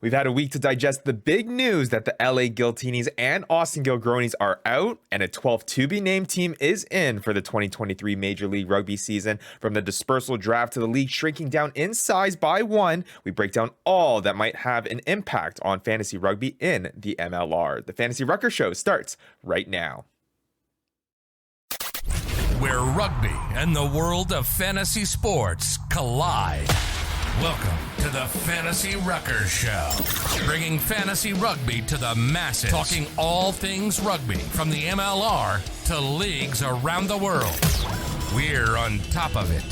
We've had a week to digest the big news that the LA Giltinis and Austin Gilgronis are out, and a 12th to-be-named team is in for the 2023 Major League Rugby season. From the dispersal draft to the league shrinking down in size by one, we break down all that might have an impact on fantasy rugby in the MLR. The Fantasy Ruckers show starts right now. Where rugby and the world of fantasy sports collide. Welcome to the Fantasy Ruckers Show, bringing fantasy rugby to the masses, talking all things rugby from the MLR to leagues around the world. We're on top of it.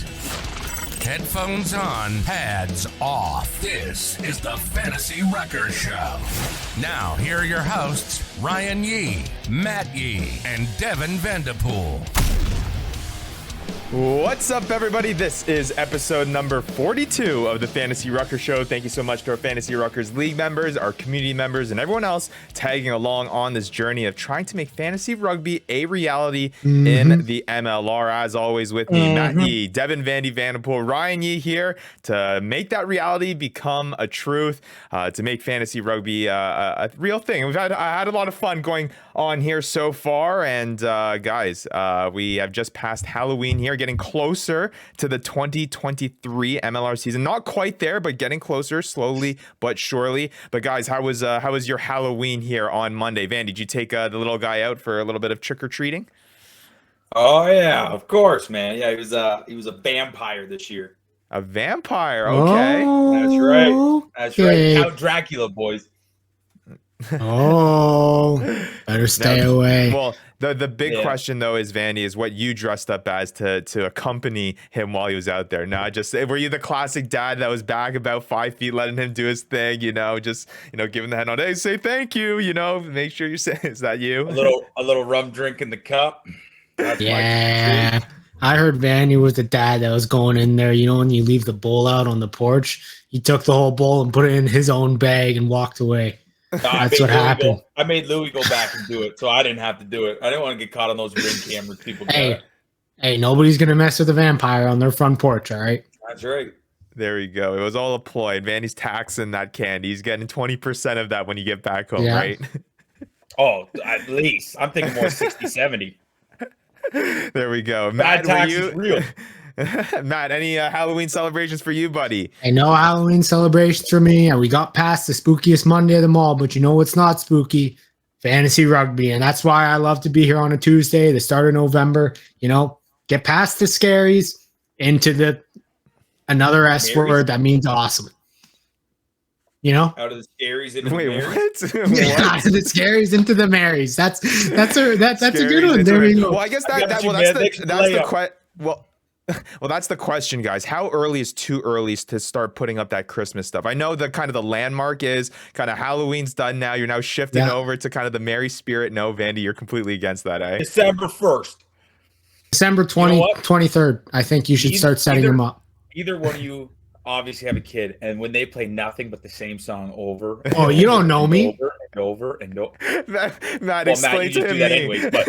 Headphones on, pads off. This is the Fantasy Ruckers Show. Now, here are your hosts, Ryan Yee, Matt Yee, and Devin Vanderpool. What's up, everybody? This is episode number 42 of the Fantasy Ruckers Show. Thank you so much to our Fantasy Ruckers League members, our community members, and everyone else tagging along on this journey of trying to make fantasy rugby a reality in the MLR. As always, with me, Matt Yee, Devin Vanderpool, Ryan Yee here to make that reality become a truth, to make fantasy rugby a real thing. I had a lot of fun going on here so far, and guys, we have just passed Halloween here, getting closer to the 2023 MLR season. Not quite there, but getting closer slowly but surely. But guys, how was your Halloween here on Monday? Van, did you take the little guy out for a little bit of trick-or-treating? Oh yeah, of course, man. Yeah, he was a vampire this year. A vampire, okay. That's right. That's Okay. right. Count Dracula, boys. Oh, better stay away. Well, the big question though is, Vandy, is what you dressed up as to accompany him while he was out there. Now, just were you the classic dad that was back about 5 feet, letting him do his thing? Just giving the head nod, hey, say thank you. Make sure you say, is that you? A little rum drink in the cup. That's Yeah, I heard Vanny was the dad that was going in there. When you leave the bowl out on the porch, he took the whole bowl and put it in his own bag and walked away. That's what happened. I made Louis go back and do it, so I didn't have to do it. I didn't want to get caught on those ring cameras. People. Hey, nobody's gonna mess with a vampire on their front porch. All right. That's right. There we go. It was all a ploy. Vandy's taxing that candy. He's getting 20% of that when you get back home, right? Oh, at least. I'm thinking more 60, 70. There we go. Bad Matt, tax is real. Matt, any Halloween celebrations for you, buddy? Hey, no Halloween celebrations for me. And we got past the spookiest Monday of them all, but you know what's not spooky? Fantasy rugby. And that's why I love to be here on a Tuesday, the start of November. Get past the scaries into another S word that means awesome. Out of the scaries into the Marys. What? Out of the scaries into the Marys. That's a good one. There we go. Well, I guess that's the question, guys. How early is too early to start putting up that Christmas stuff? I know the kind of the landmark is kind of Halloween's done now. You're now shifting over to kind of the merry spirit. No, Vandy, you're completely against that, eh? December 1st. December 23rd. I think you should start setting them up. Either one of you obviously have a kid, and when they play nothing but the same song over. Oh, you don't know me. Over and over. Matt, explain you just to do that me. anyways, but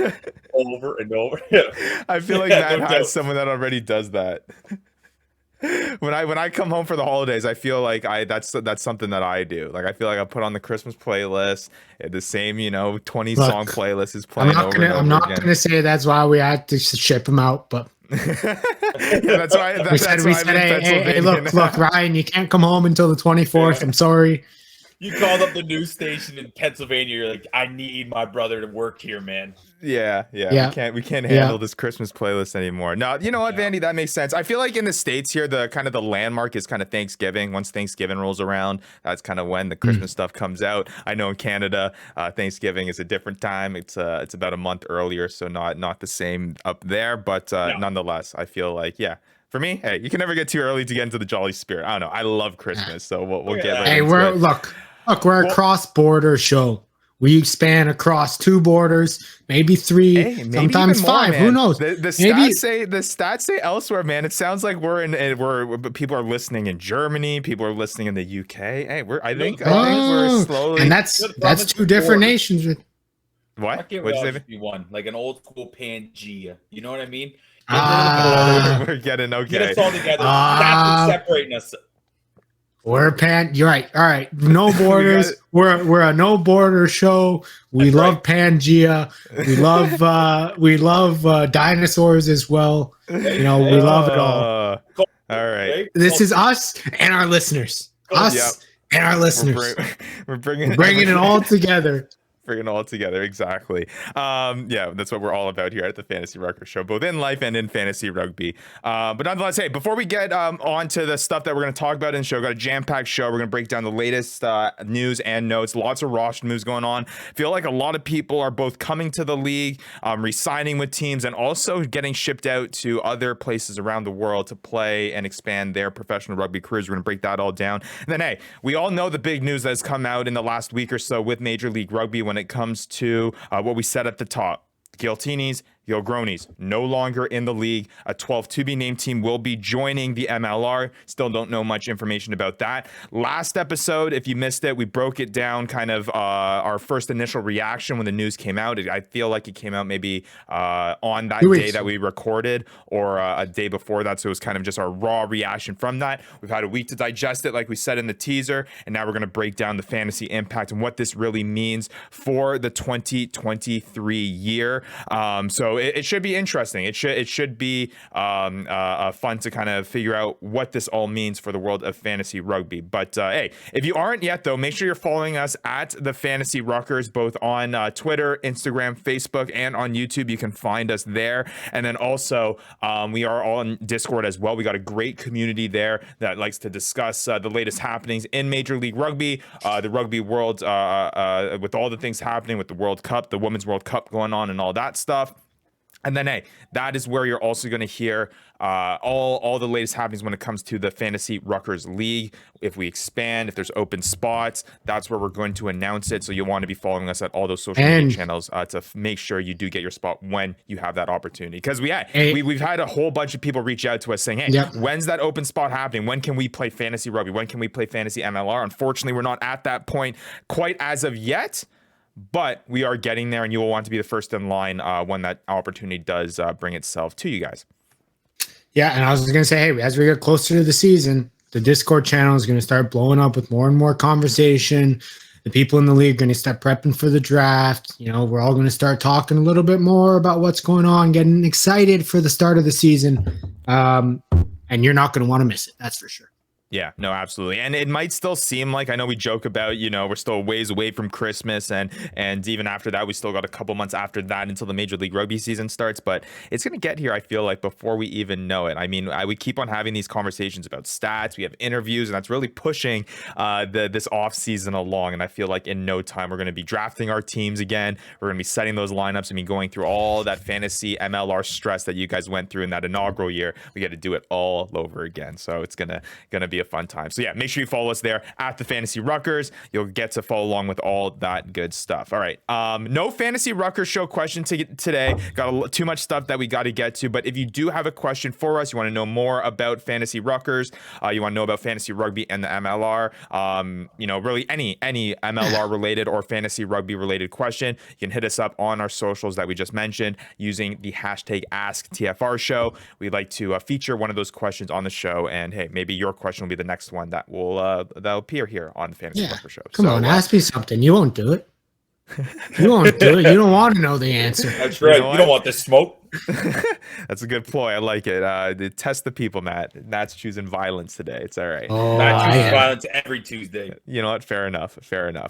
over and over. I feel like Matt has someone that already does that. When I come home for the holidays, I feel like that's something that I do. Like, I feel like I put on the Christmas playlist, the same 20 song playlist is playing over and over I'm not again. gonna say that's why we had to ship them out, but that's why. we said, hey, look, Ryan, you can't come home until the 24th. I'm sorry. You called up the news station in Pennsylvania. You're like, I need my brother to work here, man. Yeah. We can't handle this Christmas playlist anymore. No, you know what, Vandy, that makes sense. I feel like in the States here, the kind of the landmark is kind of Thanksgiving. Once Thanksgiving rolls around, that's kind of when the Christmas stuff comes out. I know in Canada, Thanksgiving is a different time. It's about a month earlier, so not the same up there. But nonetheless, I feel like for me, hey, you can never get too early to get into the jolly spirit. I don't know. I love Christmas, so we'll get right into it. We're a cross-border show. We span across 2 borders, maybe 3, sometimes 5. Who knows? The stats say elsewhere, man. It sounds like we're people are listening in Germany. People are listening in the UK. Hey, I think we're slowly. And that's 2 different nations. What? Why can't What'd we you all say? just be one? Like an old school Pangea. You know what I mean? We're getting okay. Get us all together. That's what's separating us. You're right. All right. No borders. We're a no border show. We That's love right. Pangea. We love dinosaurs as well. We love it all. All right. This is us and our listeners. Us and our listeners. We're bringing it all together. Bring it all together, exactly. That's what we're all about here at the Fantasy Ruckers Show, both in life and in fantasy rugby. But nonetheless, hey, before we get on to the stuff that we're going to talk about in the show, got a jam-packed show. We're going to break down the latest news and notes. Lots of roster moves going on. Feel like a lot of people are both coming to the league, re-signing with teams, and also getting shipped out to other places around the world to play and expand their professional rugby careers. We're going to break that all down. And then, hey, we all know the big news that has come out in the last week or so with Major League Rugby when it comes to what we said at the top. Giltinis, Gilgronis, no longer in the league. A 12 to be named team will be joining the MLR. Still don't know much information about that. Last episode, if you missed it, we broke it down, kind of our first initial reaction when the news came out. I feel like it came out maybe on that day that we recorded, or a day before that. So it was kind of just our raw reaction from that. We've had a week to digest it, like we said in the teaser, and now we're going to break down the fantasy impact and what this really means for the 2023 year. So it should be interesting. It should be fun to kind of figure out what this all means for the world of fantasy rugby. But hey, if you aren't yet, though, make sure you're following us at the Fantasy Ruckers, both on Twitter, Instagram, Facebook, and on YouTube. You can find us there. And then also, we are all on Discord as well. We got a great community there that likes to discuss the latest happenings in Major League Rugby, the rugby world, with all the things happening with the World Cup, the Women's World Cup going on, and all that stuff. And then, hey, that is where you're also going to hear all the latest happenings when it comes to the Fantasy Ruckers League. If we expand, if there's open spots, that's where we're going to announce it. So you'll want to be following us at all those social media channels to make sure you do get your spot when you have that opportunity. Because we've had a whole bunch of people reach out to us saying, hey, when's that open spot happening? When can we play fantasy rugby? When can we play fantasy MLR? Unfortunately, we're not at that point quite as of yet. But we are getting there, and you will want to be the first in line when that opportunity does bring itself to you guys. Yeah, and I was going to say, hey, as we get closer to the season, the Discord channel is going to start blowing up with more and more conversation. The people in the league are going to start prepping for the draft. We're all going to start talking a little bit more about what's going on, getting excited for the start of the season. And you're not going to want to miss it. That's for sure. Yeah, no, absolutely. And it might still seem like, I know we joke about, we're still a ways away from Christmas, and even after that, we still got a couple months after that until the Major League Rugby season starts, but it's going to get here, I feel like, before we even know it. I mean, we keep on having these conversations about stats, we have interviews, and that's really pushing this off season along, and I feel like in no time, we're going to be drafting our teams again, we're going to be setting those lineups, and be going through all that fantasy MLR stress that you guys went through in that inaugural year. We got to do it all over again, so it's gonna be a fun time. So yeah, make sure you follow us there at the Fantasy Ruckers. You'll get to follow along with all that good stuff. All right, no Fantasy Ruckers show question today. Got too much stuff that we got to get to, but if you do have a question for us, you want to know more about Fantasy Ruckers, you want to know about fantasy rugby and the MLR, really any MLR related or fantasy rugby related question, you can hit us up on our socials that we just mentioned using the hashtag AskTFRShow. We'd like to feature one of those questions on the show, and hey, maybe your question will be the next one that will that'll appear here on the Fantasy Rucker Show. Come on, ask me something. You won't do it. You won't do it. You don't want to know the answer. That's right. You don't want this smoke. That's a good ploy. I like it. Test the people, Matt. Matt's choosing violence today. It's all right. Matt chooses violence every Tuesday. You know what? Fair enough.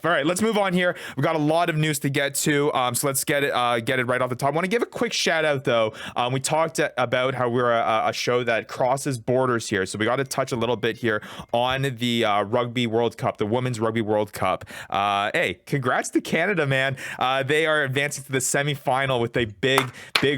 All right, let's move on here. We've got a lot of news to get to, so let's get it right off the top. I want to give a quick shout out, though. We talked about how we're a show that crosses borders here, so we got to touch a little bit here on the Rugby World Cup, the Women's Rugby World Cup. Hey, congrats to Canada, man. They are advancing to the semifinal with a big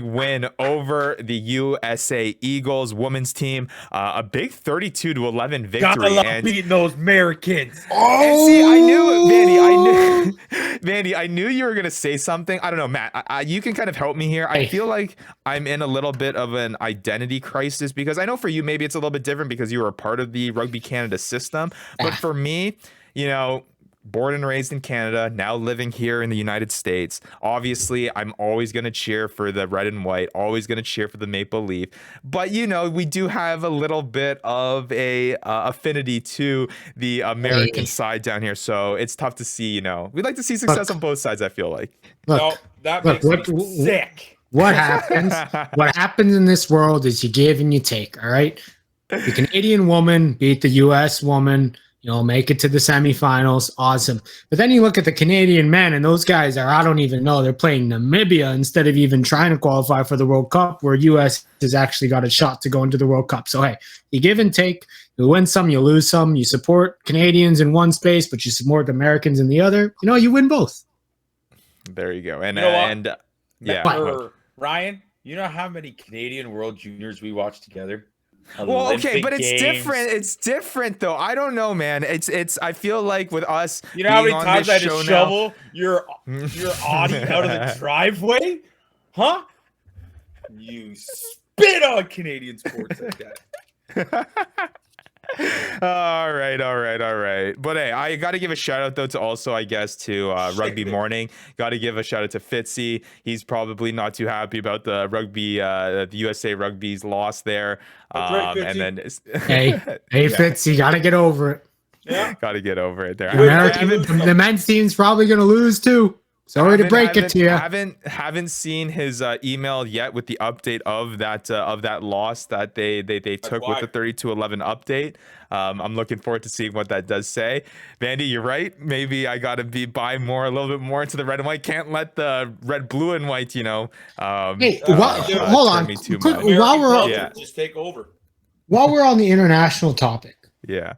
win over the USA Eagles women's team. A big 32-11 victory. Gotta love beating those Americans. Oh, see, I knew, Vandy, I knew you were gonna say something. I don't know, Matt. You can kind of help me here. I feel like I'm in a little bit of an identity crisis, because I know for you maybe it's a little bit different because you were a part of the Rugby Canada system, but for me, born and raised in Canada, now living here in the United States. Obviously, I'm always going to cheer for the red and white, always going to cheer for the maple leaf. But, you know, we do have a little bit of a affinity to the American side down here. So it's tough to see, you know, we'd like to see success on both sides, I feel like. No, that makes me sick. What happens? What happens in this world is you give and you take, all right? The Canadian woman beat the U.S. woman, you know, make it to the semifinals. Awesome. But then you look at the Canadian men, and those guys are, I don't even know, they're playing Namibia instead of even trying to qualify for the World Cup, where U.S. has actually got a shot to go into the World Cup. So, hey, you give and take. You win some, you lose some. You support Canadians in one space, but you support Americans in the other. You know, you win both. There you go. And, You know what? and yeah. Ryan, you know how many Canadian World Juniors we watched together? Well, okay, Olympic but it's Games. different. It's different, though. I don't know, man. It's. I feel like with us, You know how being many on times this I had to show shovel your Audi out of the driveway? Huh? You spit on Canadian sports like that. All right. But hey, I got to give a shout out though to also, I guess, to Rugby Morning. Got to give a shout out to Fitzy. He's probably not too happy about the rugby, the USA Rugby's loss there. Right, and then Hey, Fitz, you got to get over it. Yeah. got to get over it there. The men's team's probably going to lose too. Sorry to break it to you. Haven't seen his email yet with the update of that loss that they took with the 32-11 update. I'm looking forward to seeing what that does say. Vandy, you're right. Maybe I gotta buy a little bit more into the red and white. Can't let the red, blue, and white, you know. Hey, hold on. While we're just take over. While we're on the international topic. Yeah.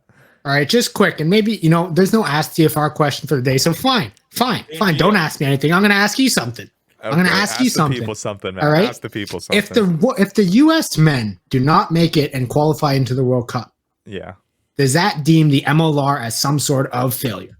All right, just quick, and maybe, you know, there's no Ask TFR question for the day, so fine. Don't ask me anything. I'm going to ask you something. Okay, I'm going to ask you something. People something, man. All right. Ask the people something. If the U.S. men do not make it and qualify into the World Cup, yeah, does that deem the MLR as some sort of failure?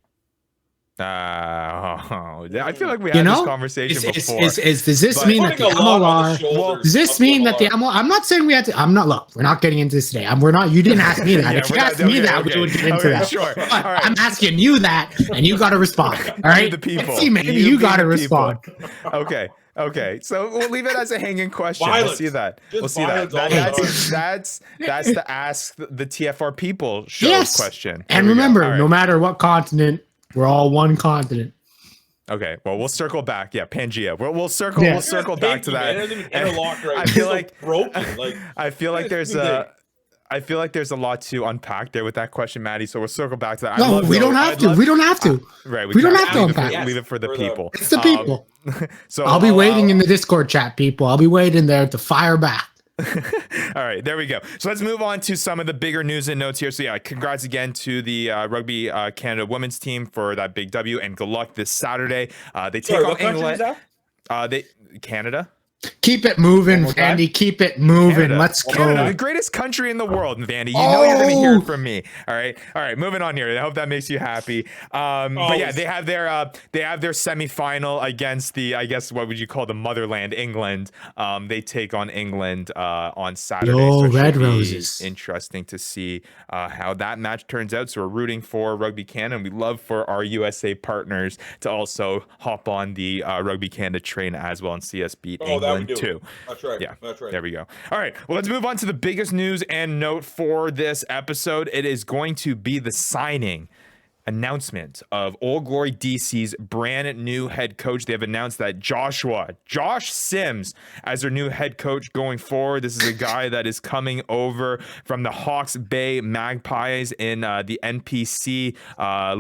I feel like we had this conversation before. Does this mean that the MLR? Does this mean that the MLR? I'm not saying we have to. I'm not. Look, we're not getting into this today. We're not. You didn't ask me that. If you asked me that, we would get into that. Sure. But I'm asking you that, and you got to respond. All right, the people. See, man, you got to respond. Okay. So we'll leave it as a hanging question. Violence. We'll see that. That's the ask the TFR people show question. And remember, no matter what continent, we're all one continent. Okay, well, we'll circle back. Yeah, Pangea. We'll circle back to that. I feel like broken. Like I feel like there's a lot to unpack there with that question, Maddie. So we'll circle back to that. No, we don't have to. We don't have to. Right. We don't have to unpack. Leave it for the people. It's the people. So I'll be waiting in the Discord chat, people. I'll be waiting there to fire back. All right, there we go. So let's move on to some of the bigger news and notes here. So yeah, congrats again to the Rugby Canada women's team for that big W, and good luck this Saturday. They take on England. Canada. Keep it moving, Vandy. Keep it moving. Canada. Let's go. Canada, the greatest country in the world, Vandy. You know you're going to hear it from me. All right. Moving on here. I hope that makes you happy. But yeah, they have their semifinal against the, I guess, what would you call the motherland, England. They take on England on Saturday. So Red Roses. Interesting to see how that match turns out. So we're rooting for Rugby Canada, and we love for our USA partners to also hop on the Rugby Canada train as well and see us beat England too. That's right. Yeah, that's right. There we go. All right. Well, let's move on to the biggest news and note for this episode. It is going to be the announcement of Old Glory DC's brand new head coach. They have announced that Josh Sims as their new head coach going forward. This is a guy that is coming over from the Hawke's Bay Magpies in the NPC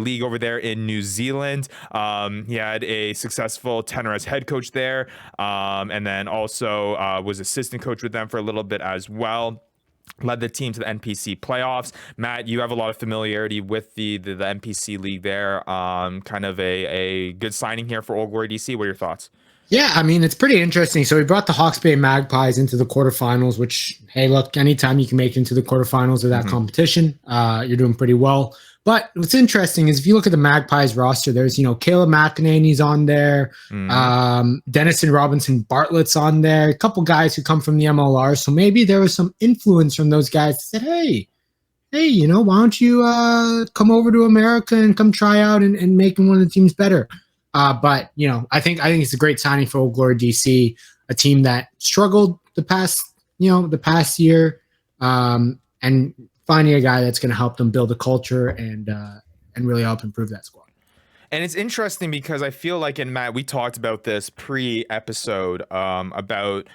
league over there in New Zealand. He had a successful tenure as head coach there, and then also was assistant coach with them for a little bit as well. Led the team to the NPC playoffs. Matt, you have a lot of familiarity with the NPC league there. Kind of a good signing here for Old Glory DC. What are your thoughts? Yeah, I mean, it's pretty interesting. So we brought the Hawke's Bay Magpies into the quarterfinals, which, hey, look, anytime you can make it into the quarterfinals of that competition, you're doing pretty well. But what's interesting is if you look at the Magpies roster, there's, Caleb McEnany's on there, Dennison Robinson Bartlett's on there, a couple guys who come from the MLR. So maybe there was some influence from those guys that said, hey, hey, why don't you come over to America and come try out and making one of the teams better. But I think it's a great signing for Old Glory DC, a team that struggled the past year, and finding a guy that's going to help them build a culture and really help improve that squad. And it's interesting because I feel like, in Matt, we talked about this pre-episode about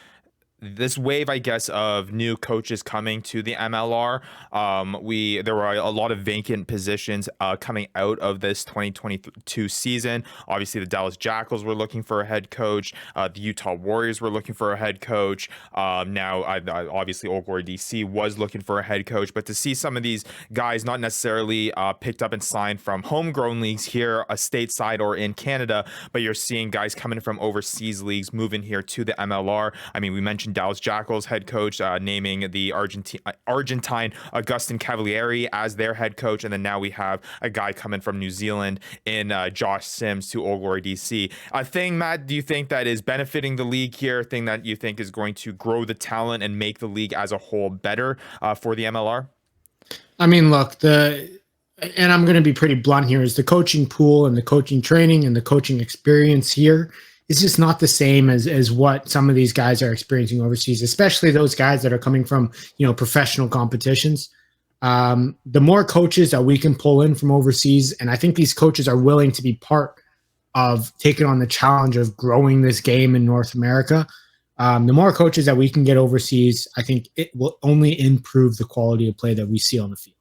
this wave, I guess, of new coaches coming to the MLR. There were a lot of vacant positions coming out of this 2022 season. Obviously, the Dallas Jackals were looking for a head coach. The Utah Warriors were looking for a head coach. Now, obviously, Old Glory DC was looking for a head coach. But to see some of these guys not necessarily picked up and signed from homegrown leagues here, stateside or in Canada, but you're seeing guys coming from overseas leagues moving here to the MLR. I mean, we mentioned Dallas Jackals head coach naming the Argentine Augustin Cavalieri as their head coach, and then now we have a guy coming from New Zealand in Josh Sims to Old Glory DC. A thing, Matt, do you think that is benefiting the league here? A thing that you think is going to grow the talent and make the league as a whole better for the MLR? I mean, look, and I'm going to be pretty blunt here, is the coaching pool and the coaching training and the coaching experience here is just not the same as what some of these guys are experiencing overseas, especially those guys that are coming from, professional competitions. The more coaches that we can pull in from overseas, and I think these coaches are willing to be part of taking on the challenge of growing this game in North America. The more coaches that we can get overseas, I think it will only improve the quality of play that we see on the field.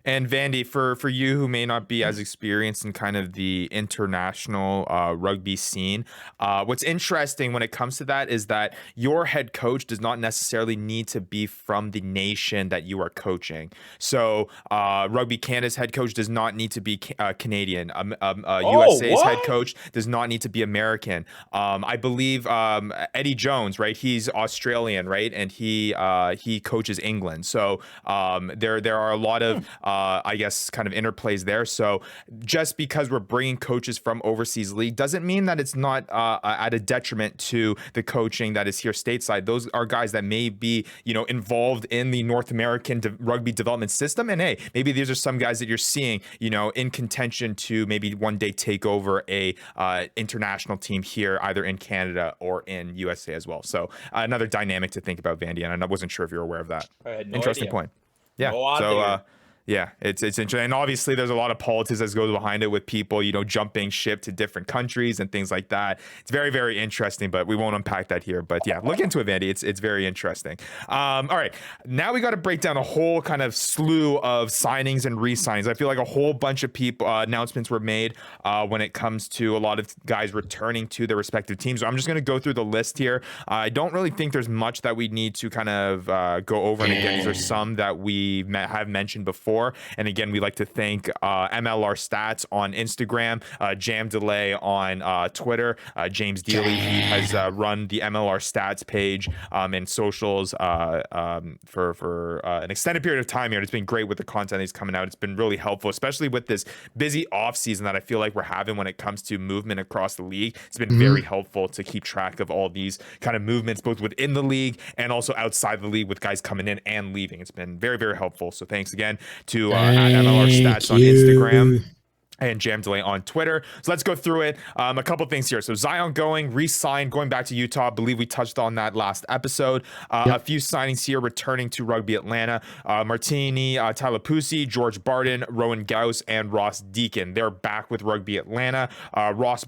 And Vandy, for you who may not be as experienced in kind of the international rugby scene, what's interesting when it comes to that is that your head coach does not necessarily need to be from the nation that you are coaching. So Rugby Canada's head coach does not need to be Canadian. USA's head coach does not need to be American. I believe Eddie Jones, right? He's Australian, right? And he coaches England. So there are a lot of I guess kind of interplays there. So just because we're bringing coaches from overseas league doesn't mean that it's not at a detriment to the coaching that is here stateside. Those are guys that may be, involved in the North American rugby development system. And hey, maybe these are some guys that you're seeing, in contention to maybe one day take over a international team here, either in Canada or in USA as well. So another dynamic to think about, Vandy. And I wasn't sure if you're aware of that. I had no Interesting idea. point. Yeah. Yeah, it's interesting. And obviously there's a lot of politics that goes behind it with people, jumping ship to different countries and things like that. It's very, very interesting, but we won't unpack that here. But yeah, look into it, Vandy. It's very interesting. All right. Now we got to break down a whole kind of slew of signings and re-signings. I feel like a whole bunch of people announcements were made when it comes to a lot of guys returning to their respective teams. So I'm just going to go through the list here. I don't really think there's much that we need to kind of go over. And again, these are some that we have mentioned before. And again, we like to thank MLR Stats on Instagram, Jam Delay on Twitter, James Dealey. He has run the MLR Stats page and socials for an extended period of time here. It's been great with the content that's coming out. It's been really helpful, especially with this busy off season that I feel like we're having when it comes to movement across the league. It's been very helpful to keep track of all these kind of movements, both within the league and also outside the league with guys coming in and leaving. It's been very, very helpful. So thanks again to at MLR Stats on Instagram and Jam Delay on Twitter. So let's go through it. A couple things here. So Zion re-signed, going back to Utah. I believe we touched on that last episode. A few signings here returning to Rugby Atlanta. Martini Talapusi, George Barden, Rowan Gauss, and Ross Deacon. They're back with Rugby Atlanta. Ross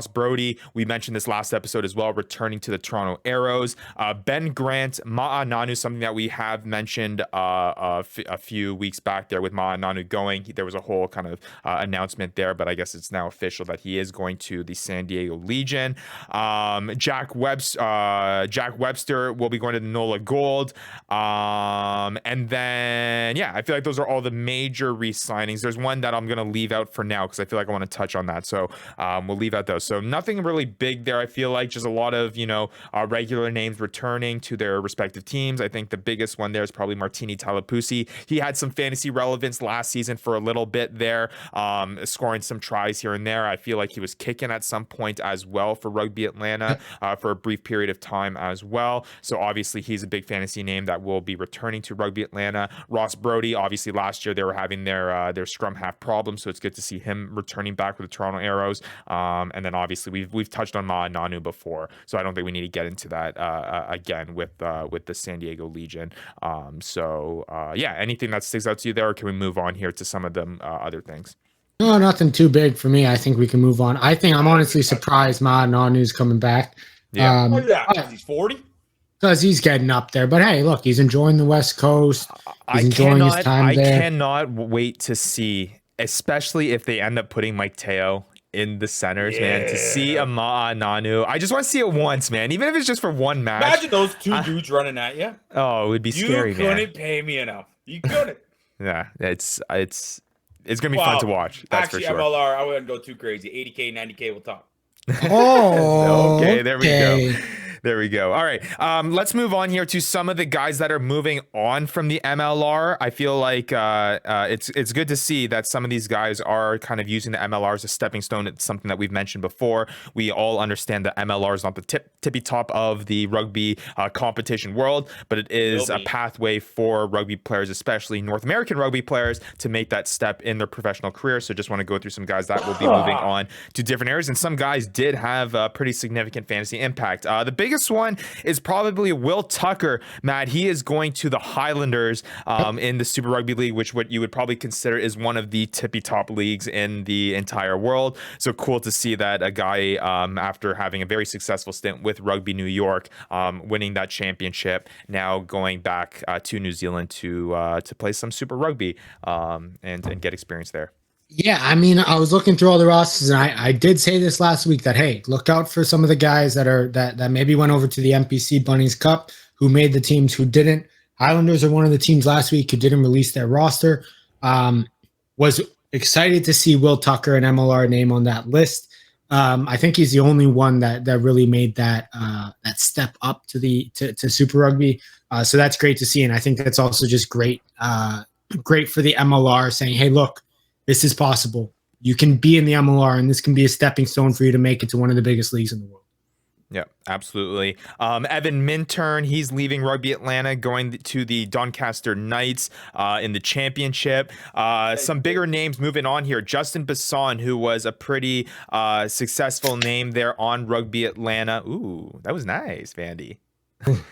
Brody, we mentioned this last episode as well, returning to the Toronto Arrows. Ben Grant, Ma'a Nanu, something that we have mentioned a few weeks back there with Ma'a Nanu going. There was a whole kind of announcement there, but I guess it's now official that he is going to the San Diego Legion. Jack Webster will be going to the NOLA Gold. And then, yeah, I feel like those are all the major re-signings. There's one that I'm going to leave out for now because I feel like I want to touch on that. So we'll leave out those. So nothing really big there. I feel like just a lot of, regular names returning to their respective teams. I think the biggest one there is probably Martini Talapusi. He had some fantasy relevance last season for a little bit there. scoring some tries here and there. I feel like he was kicking at some point as well for Rugby Atlanta for a brief period of time as well. So obviously he's a big fantasy name that will be returning to Rugby Atlanta. Ross Brody, obviously last year they were having their scrum half problems, so it's good to see him returning back with the Toronto Arrows. And then obviously we've touched on Ma'a Nanu before, so I don't think we need to get into that again with the San Diego Legion. Yeah, anything that sticks out to you there, or can we move on here to some of the other things? No, nothing too big for me. I think we can move on. I think I'm honestly surprised Ma'a Nanu's coming back. Yeah. Because he's 40? Because he's getting up there. But hey, look, he's enjoying the West Coast. He's enjoying his time there. I cannot wait to see, especially if they end up putting Mike Teo in the centers, man, to see a Ma'a Nanu. I just want to see it once, man, even if it's just for one match. Imagine those two dudes running at you. Oh, it would be scary, man. You couldn't pay me enough. You couldn't. Yeah, it's gonna be fun to watch. That's for sure. MLR, I wouldn't go too crazy. 80K, 90K, we'll talk. Oh, okay, there we go. There we go. All right. Let's move on here to some of the guys that are moving on from the MLR. I feel like it's good to see that some of these guys are kind of using the MLR as a stepping stone. It's something that we've mentioned before. We all understand that MLR is not the tippy top of the rugby competition world, but it is a pathway for rugby players, especially North American rugby players, to make that step in their professional career. So just want to go through some guys that will be moving on to different areas. And some guys did have a pretty significant fantasy impact. The biggest one is probably Will Tucker. Matt, he is going to the Highlanders in the Super Rugby League, which what you would probably consider is one of the tippy top leagues in the entire world. So cool to see that a guy, after having a very successful stint with Rugby New York, winning that championship, now going back to New Zealand to play some Super Rugby and get experience there. Yeah, I mean, I was looking through all the rosters, and I did say this last week that, hey, look out for some of the guys that maybe went over to the NPC Bunnies Cup, who made the teams, who didn't. Highlanders are one of the teams last week who didn't release their roster. Was excited to see Will Tucker, an MLR name, on that list. I think he's the only one that really made that step up to Super Rugby. So that's great to see, and I think that's also just great for the MLR, saying, hey, look, this is possible. You can be in the MLR, and this can be a stepping stone for you to make it to one of the biggest leagues in the world. Yeah, absolutely. Evan Minturn, he's leaving Rugby Atlanta, going to the Doncaster Knights in the championship. Some bigger names moving on here. Justin Basson, who was a pretty successful name there on Rugby Atlanta. Ooh, that was nice, Vandy.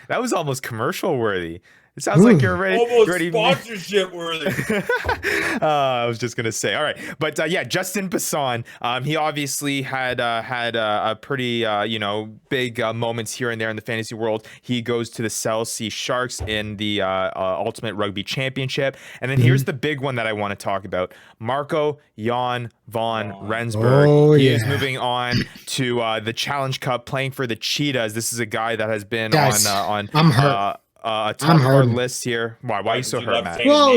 That was almost commercial worthy. It sounds like you're ready. Almost sponsorship worthy. I was just gonna say, all right, but yeah, Justin Basson. He obviously had a pretty big moments here and there in the fantasy world. He goes to the Chelsea Sharks in the Ultimate Rugby Championship, and then here's the big one that I want to talk about: Marco Jan van Rensburg. Oh, he is moving on to the Challenge Cup, playing for the Cheetahs. This is a guy that has been on. I'm hurt. Top of our list here. Why are you so hurt, Matt? Well,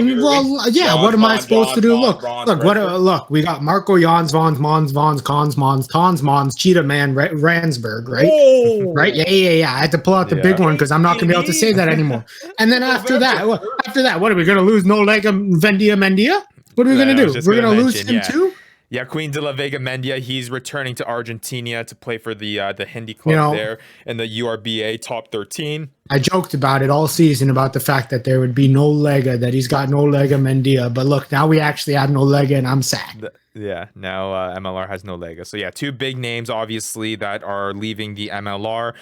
yeah. What am I supposed to do? Look. We got Marco Jans, Vons, Mons, Cons, Mons, Cheetah Man, Ransburg, right? Oh. Right? Yeah. I had to pull out the big one because I'm not gonna be able to say that anymore. And then after that, what are we gonna lose? No Lega Mendia? What are we gonna do? We're gonna lose him too? Yeah, Queen de la Vega Mendia, he's returning to Argentina to play for the Hindi club there in the URBA top 13. I joked about it all season about the fact that there would be no Lega, that he's got no Lega Mendia. But look, now we actually have no Lega, and I'm sad. Now MLR has no Lega. So yeah, two big names obviously that are leaving the MLR.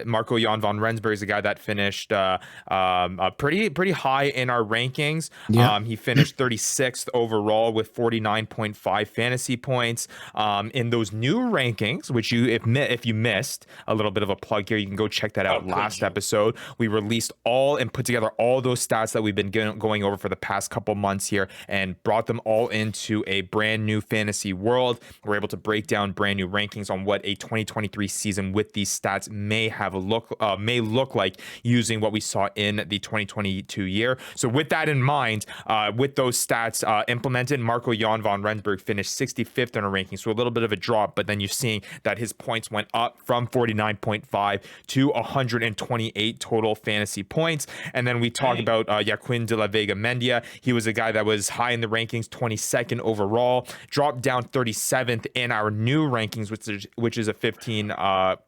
Marco Jan van Rensburg is a guy that finished pretty high in our rankings. Yeah. He finished 36th overall with 49.5 fantasy points. In those new rankings, which if you missed, a little bit of a plug here, you can go check that out. Last episode, we released and put together all those stats that we've been going over for the past couple months here, and brought them all into a brand new fantasy world. We're able to break down brand new rankings on what a 2023 season with these stats may look like, using what we saw in the 2022 year. So with that in mind, with those stats implemented, Marco Jan van Rensburg finished 65th in our ranking, so a little bit of a drop, but then you're seeing that his points went up from 49.5 to 128 total fantasy points. And then we talk about Joaquin de la Vega Mendia. He was a guy that was high in the rankings, 22nd overall, dropped down 37th in our new rankings, which is a 15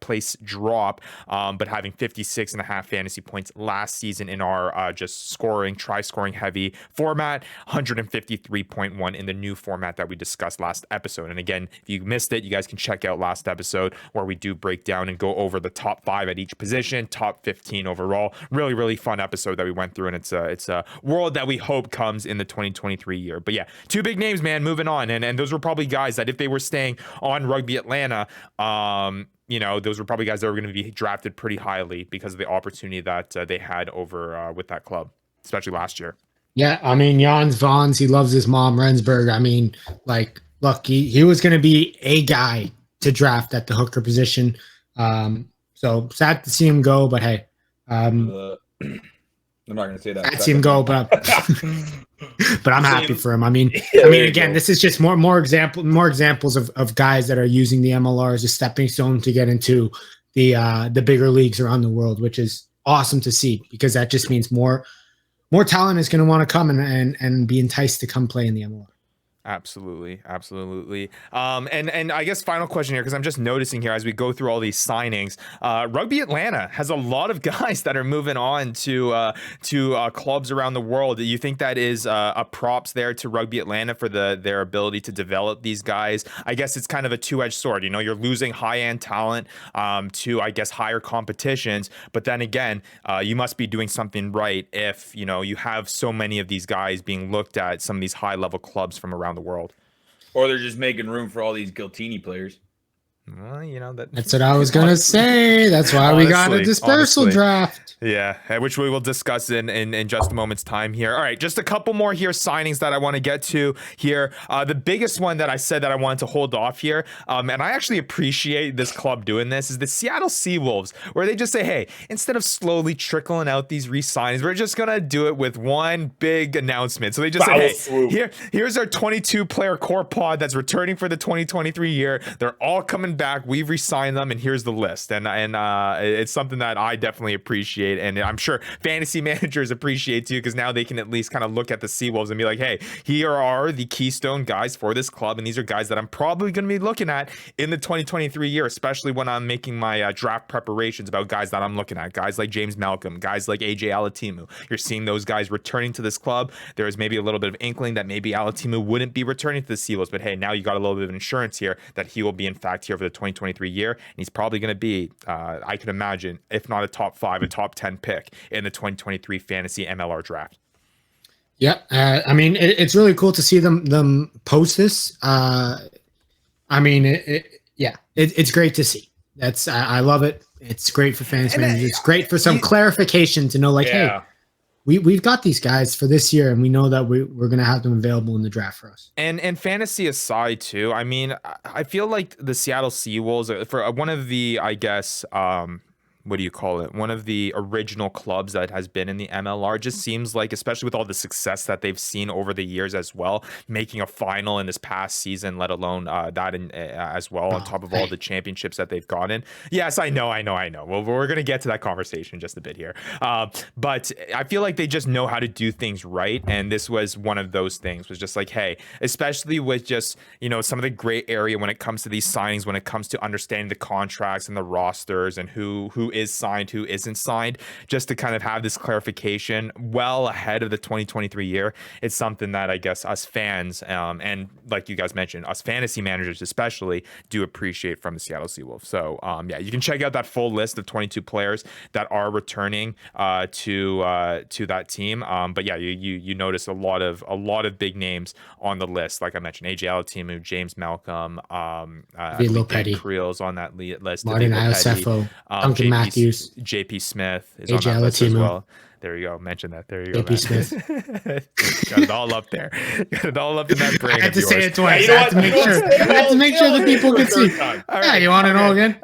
place drop, but having 56.5 fantasy points last season in our just scoring heavy format, 153.1 in the new format that we discussed last episode. And again, if you missed it, you guys can check out last episode where we do break down and go over the top 5 at each position, top 15 overall. Really, really fun episode that we went through, and it's a world that we hope comes in the 2023 year. But yeah, 2 big names, man, moving on. And those were probably guys that if they were staying on Rugby Atlanta, those were probably guys that were going to be drafted pretty highly because of the opportunity that they had over with that club, especially last year. Yeah, I mean, Jans Vons, he loves his mom, Rensburg. I mean, like, look, he was going to be a guy to draft at the hooker position. So sad to see him go, but hey. I'm not going to say that. Sad to see him go, but I'm happy for him. I mean, again, this is just more examples of guys that are using the MLR as a stepping stone to get into the bigger leagues around the world, which is awesome to see, because that just means more talent is going to want to come and be enticed to come play in the MLR. Absolutely. And I guess final question here, because I'm just noticing here as we go through all these signings, Rugby Atlanta has a lot of guys that are moving on to clubs around the world. Do you think that is a props there to Rugby Atlanta for their ability to develop these guys? I guess it's kind of a two-edged sword. You're losing high-end talent to, I guess, higher competitions, but then again, you must be doing something right if you have so many of these guys being looked at some of these high-level clubs from around the world. Or they're just making room for all these Giltini players. Well, that's what I was gonna say. That's why we got a dispersal draft. Yeah, which we will discuss in just a moment's time here. All right, just a couple more here signings that I want to get to here. The biggest one that I said that I wanted to hold off here, and I actually appreciate this club doing this, is the Seattle Seawolves, where they just say, hey, instead of slowly trickling out these re-signings, we're just gonna do it with one big announcement. So they just say, hey, here's our 22-player core pod that's returning for the 2023 year. They're all coming back. We've re-signed them, and here's the list. And it's something that I definitely appreciate, and I'm sure fantasy managers appreciate too, because now they can at least kind of look at the Seawolves and be like, hey, here are the keystone guys for this club, and these are guys that I'm probably going to be looking at in the 2023 year, especially when I'm making my draft preparations about guys that I'm looking at, guys like James Malcolm, guys like AJ Alatimu. You're seeing those guys returning to this club. There is maybe a little bit of inkling that maybe Alatimu wouldn't be returning to the Seawolves, but hey, now you got a little bit of insurance here that he will be in fact here for the 2023 year, and he's probably going to be, I can imagine, if not a top 5, a top 10 pick in the 2023 fantasy MLR draft. Yeah, I mean, it's really cool to see them post this. I mean, it's great to see. I love it. It's great for fantasy managers. It's great for some clarification to know, like, hey, we've got these guys for this year, and we know that we're going to have them available in the draft for us. And fantasy aside too, I mean, I feel like the Seattle Seawolves, for one of the, I guess, what do you call it? One of the original clubs that has been in the MLR, just seems like, especially with all the success that they've seen over the years as well, making a final in this past season, let alone that as well, on top of all the championships that they've gotten. Yes, I know. Well, we're going to get to that conversation in just a bit here. But I feel like they just know how to do things right. And this was one of those things, was just like, hey, especially with just, some of the gray area when it comes to these signings, when it comes to understanding the contracts and the rosters and who is signed, who isn't signed, just to kind of have this clarification well ahead of the 2023 year. It's something that I guess us fans, and like you guys mentioned, us fantasy managers especially, do appreciate from the Seattle Seawolves. So you can check out that full list of 22 players that are returning to that team. But yeah, you notice a lot of big names on the list. Like I mentioned, AJ Alatimu, James Malcolm, Creel's on that list. Martin Iosefo, Duncan Matthews, JP Smith is AJ on that list as Alatimu. well. There you go. Mention that. There you go. JP Smith. Got it all up there. Got it all up in that brain. I had to of say yours. it twice. I had to make sure the people could see. Yeah, you want to know again?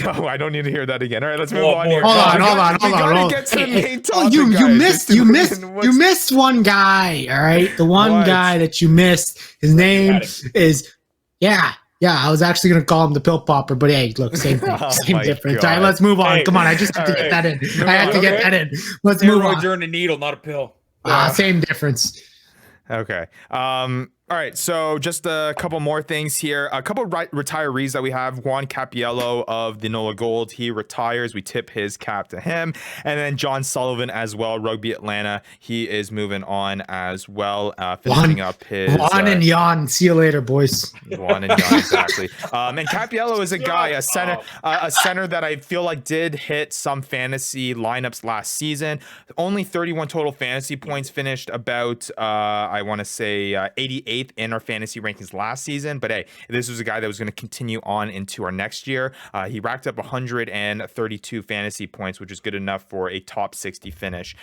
No, I don't need to hear that again. All right, let's move on here. Hold on. We gotta get to the main topic, you guys. You missed one guy. All right, the one guy that you missed. His name is Yeah, I was actually going to call him the pill popper, but hey, look, same thing, same difference. God. All right, let's move on. Hey, Come on, I just have to get that in. I have to get that in. Let's move on. Steroids are in a needle, not a pill. Same difference. Okay. All right. So just a couple more things here. A couple retirees that we have. Juan Capiello of the NOLA Gold. He retires. We tip his cap to him. And then John Sullivan as well. Rugby Atlanta. He is moving on as well. Finishing up his. Juan and Jan. See you later, boys. Juan and Jan, exactly. And Capiello is a guy, a center that I feel like did hit some fantasy lineups last season. Only 31 total fantasy points, finished about, I want to say, 88th in our fantasy rankings last season. But hey, this was a guy that was going to continue on into our next year. He racked up 132 fantasy points, which is good enough for a top 60 finish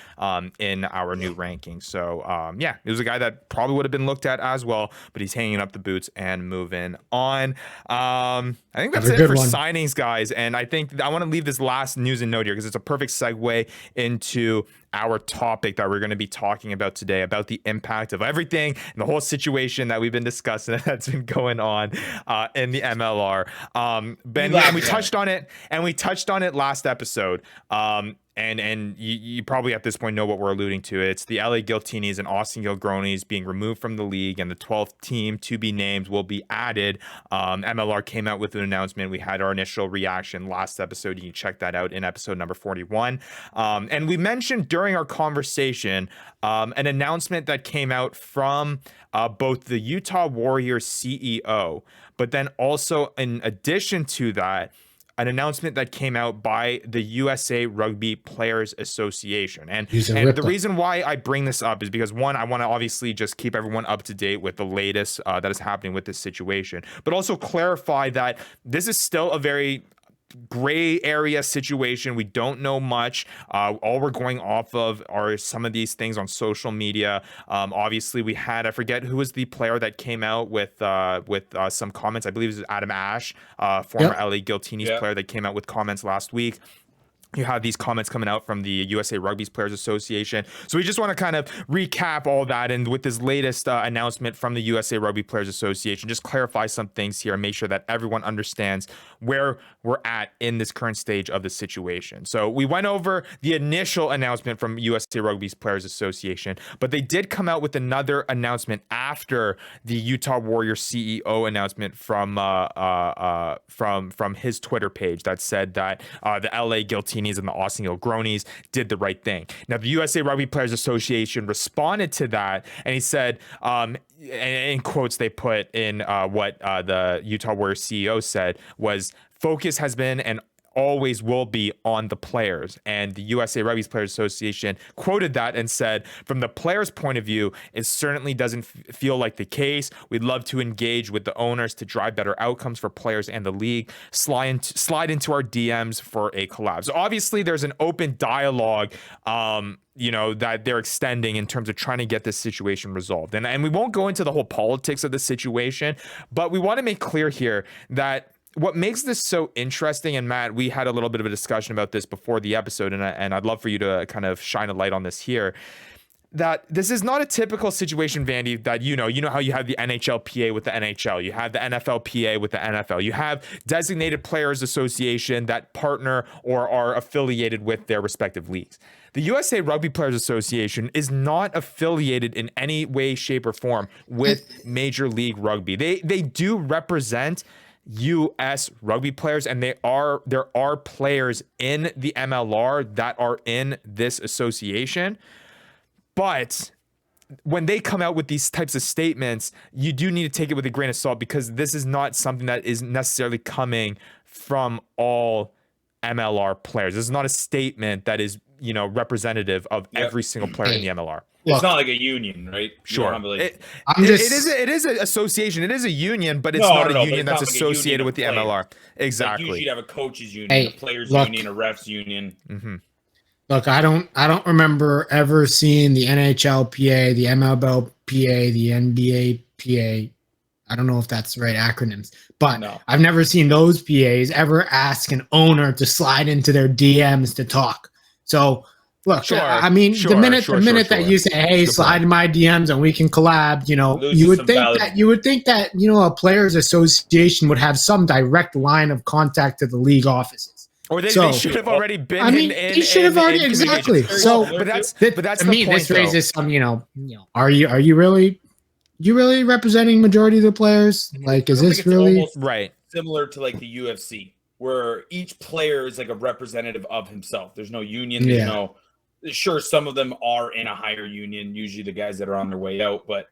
in our new rankings. So yeah, it was a guy that probably would have been looked at as well, but he's hanging up the boots and moving on. I think that's it for signings, guys. And I think I want to leave this last news and note here because it's a perfect segue into our topic that we're going to be talking about today, about the impact of everything and the whole situation that we've been discussing that's been going on in the MLR. Ben, and we touched on it last episode. And you probably at this point know what we're alluding to. It's the LA Giltinis and Austin Gilgronis being removed from the league, and the 12th team to be named will be added. MLR came out with an announcement. We had our initial reaction last episode. You can check that out in episode number 41. And we mentioned during our conversation an announcement that came out from both the Utah Warriors CEO, but then also in addition to that, an announcement that came out by the USA Rugby Players Association. And the reason why I bring this up is because, one, I want to obviously just keep everyone up to date with the latest that is happening with this situation, but also clarify that this is still a very gray area situation. We don't know much. All we're going off of are some of these things on social media. Obviously, we had, I forget who was the player that came out with some comments. I believe it was Adam Ashe, former LA Giltinis player that came out with comments last week. You have these comments coming out from the USA Rugby Players Association. So we just want to kind of recap all that. And with this latest announcement from the USA Rugby Players Association, just clarify some things here and make sure that everyone understands where we're at in this current stage of the situation. So we went over the initial announcement from USA Rugby Players Association, but they did come out with another announcement after the Utah Warriors CEO announcement from his Twitter page that said that the LA Giltinis and the Austin Gilgronis did the right thing. Now, the USA Rugby Players Association responded to that, and he said, in quotes they put in what the Utah Warriors CEO said was, focus has been and always will be on the players. And the USA Rugby Players Association quoted that and said, from the players' point of view, it certainly doesn't feel like the case. We'd love to engage with the owners to drive better outcomes for players and the league. Slide into our DMs for a collab. So obviously there's an open dialogue that they're extending in terms of trying to get this situation resolved. And we won't go into the whole politics of the situation, but we want to make clear here that what makes this so interesting, and Matt, we had a little bit of a discussion about this before the episode, and I'd love for you to kind of shine a light on this here, that this is not a typical situation, Vandy, that you know how you have the NHLPA with the NHL, you have the NFLPA with the NFL, you have designated players association that partner or are affiliated with their respective leagues. The USA Rugby Players Association is not affiliated in any way, shape, or form with Major League Rugby. They do represent U.S. rugby players, and there are players in the MLR that are in this association. But when they come out with these types of statements, you do need to take it with a grain of salt, because this is not something that is necessarily coming from all MLR players. This is not a statement that is, representative of every single player in the MLR. It's not like a union, right? Sure. It is an association. It is a union, but it's not a union that's associated with the MLR. Exactly. Like, you should have a coaches union, a players union, a refs union. Mm-hmm. Look, I don't remember ever seeing the NHLPA, the MLBPA, the NBAPA. I don't know if that's the right acronyms, but I've never seen those PAs ever ask an owner to slide into their DMs to talk. So Look, Sure, I mean, sure, the minute sure, that you say, "Hey, Good slide point. in my DMs and we can collab," Those you are would some think valid- that a players' association would have some direct line of contact to the league offices. Or they So, should have already been. I mean, they should have already communication. exactly. So, but that's to the me, point, this raises though. some. Are you really representing majority of the players? Like, I is don't this think it's really almost Right. similar to like the UFC, where each player is like a representative of himself? There's no union. Yeah. There's no. Sure, some of them are in a higher union. Usually, the guys that are on their way out, but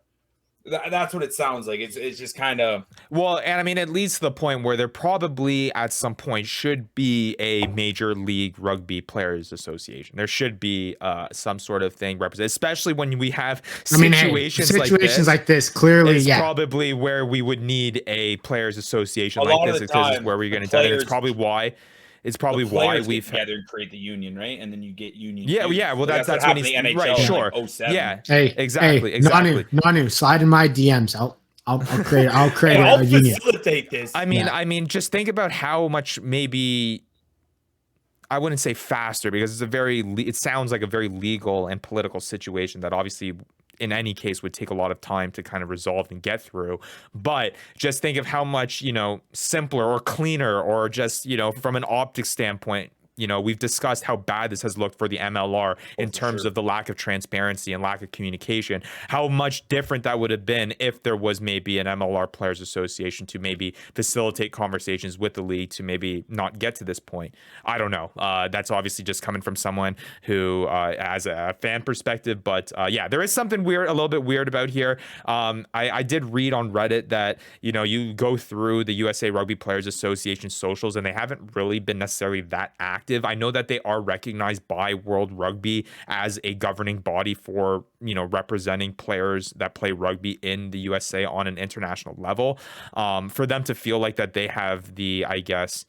that's what it sounds like. It's just kind of Well, and I mean, it leads to the point where there probably at some point should be a major league rugby players association. There should be some sort of thing represented, especially when we have situations like this. Clearly, is yeah. probably where we would need a players association A like lot of this the because it's time, where we're going the to do it. It's players- probably why. It's probably the why players we've get together and create the union, right? And then you get union. Yeah, dues. yeah. Well, Like, that's what when happened he's in the NHL right. in, Sure. like, 07. Yeah. Hey, Exactly. Exactly. Nanu, slide in my DMs. I'll create Hey, I'll a union. facilitate this. I mean, just think about how much maybe I wouldn't say faster because it sounds like a very legal and political situation that obviously in any case would take a lot of time to kind of resolve and get through. But just think of how much, simpler or cleaner or just, from an optics standpoint, we've discussed how bad this has looked for the MLR in terms of the lack of transparency and lack of communication, how much different that would have been if there was maybe an MLR Players Association to maybe facilitate conversations with the league to maybe not get to this point. I don't know. That's obviously just coming from someone who has a fan perspective. But yeah, there is something weird, a little bit weird about here. I did read on Reddit that, you go through the USA Rugby Players Association socials and they haven't really been necessarily that active. I know that they are recognized by World Rugby as a governing body for, representing players that play rugby in the USA on an international level. For them to feel like that they have the, I guess,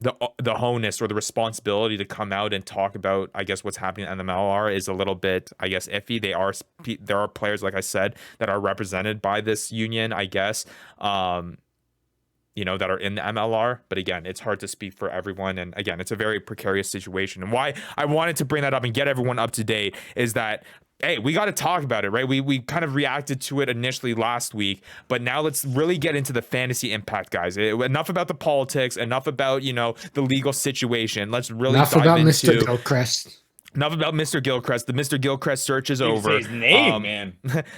the onus or the responsibility to come out and talk about, I guess, what's happening in the MLR is a little bit, I guess, iffy. There are players, like I said, that are represented by this union, I guess. That are in the MLR. But again, it's hard to speak for everyone. And again, it's a very precarious situation. And why I wanted to bring that up and get everyone up to date is that, hey, we got to talk about it, right? We kind of reacted to it initially last week, but now let's really get into the fantasy impact, guys. Enough about the politics, enough about, the legal situation. Let's really Enough dive about into Mr. Gilchrist. Enough about Mr. Gilchrist. The Mr. Gilchrist search is over. His name, man.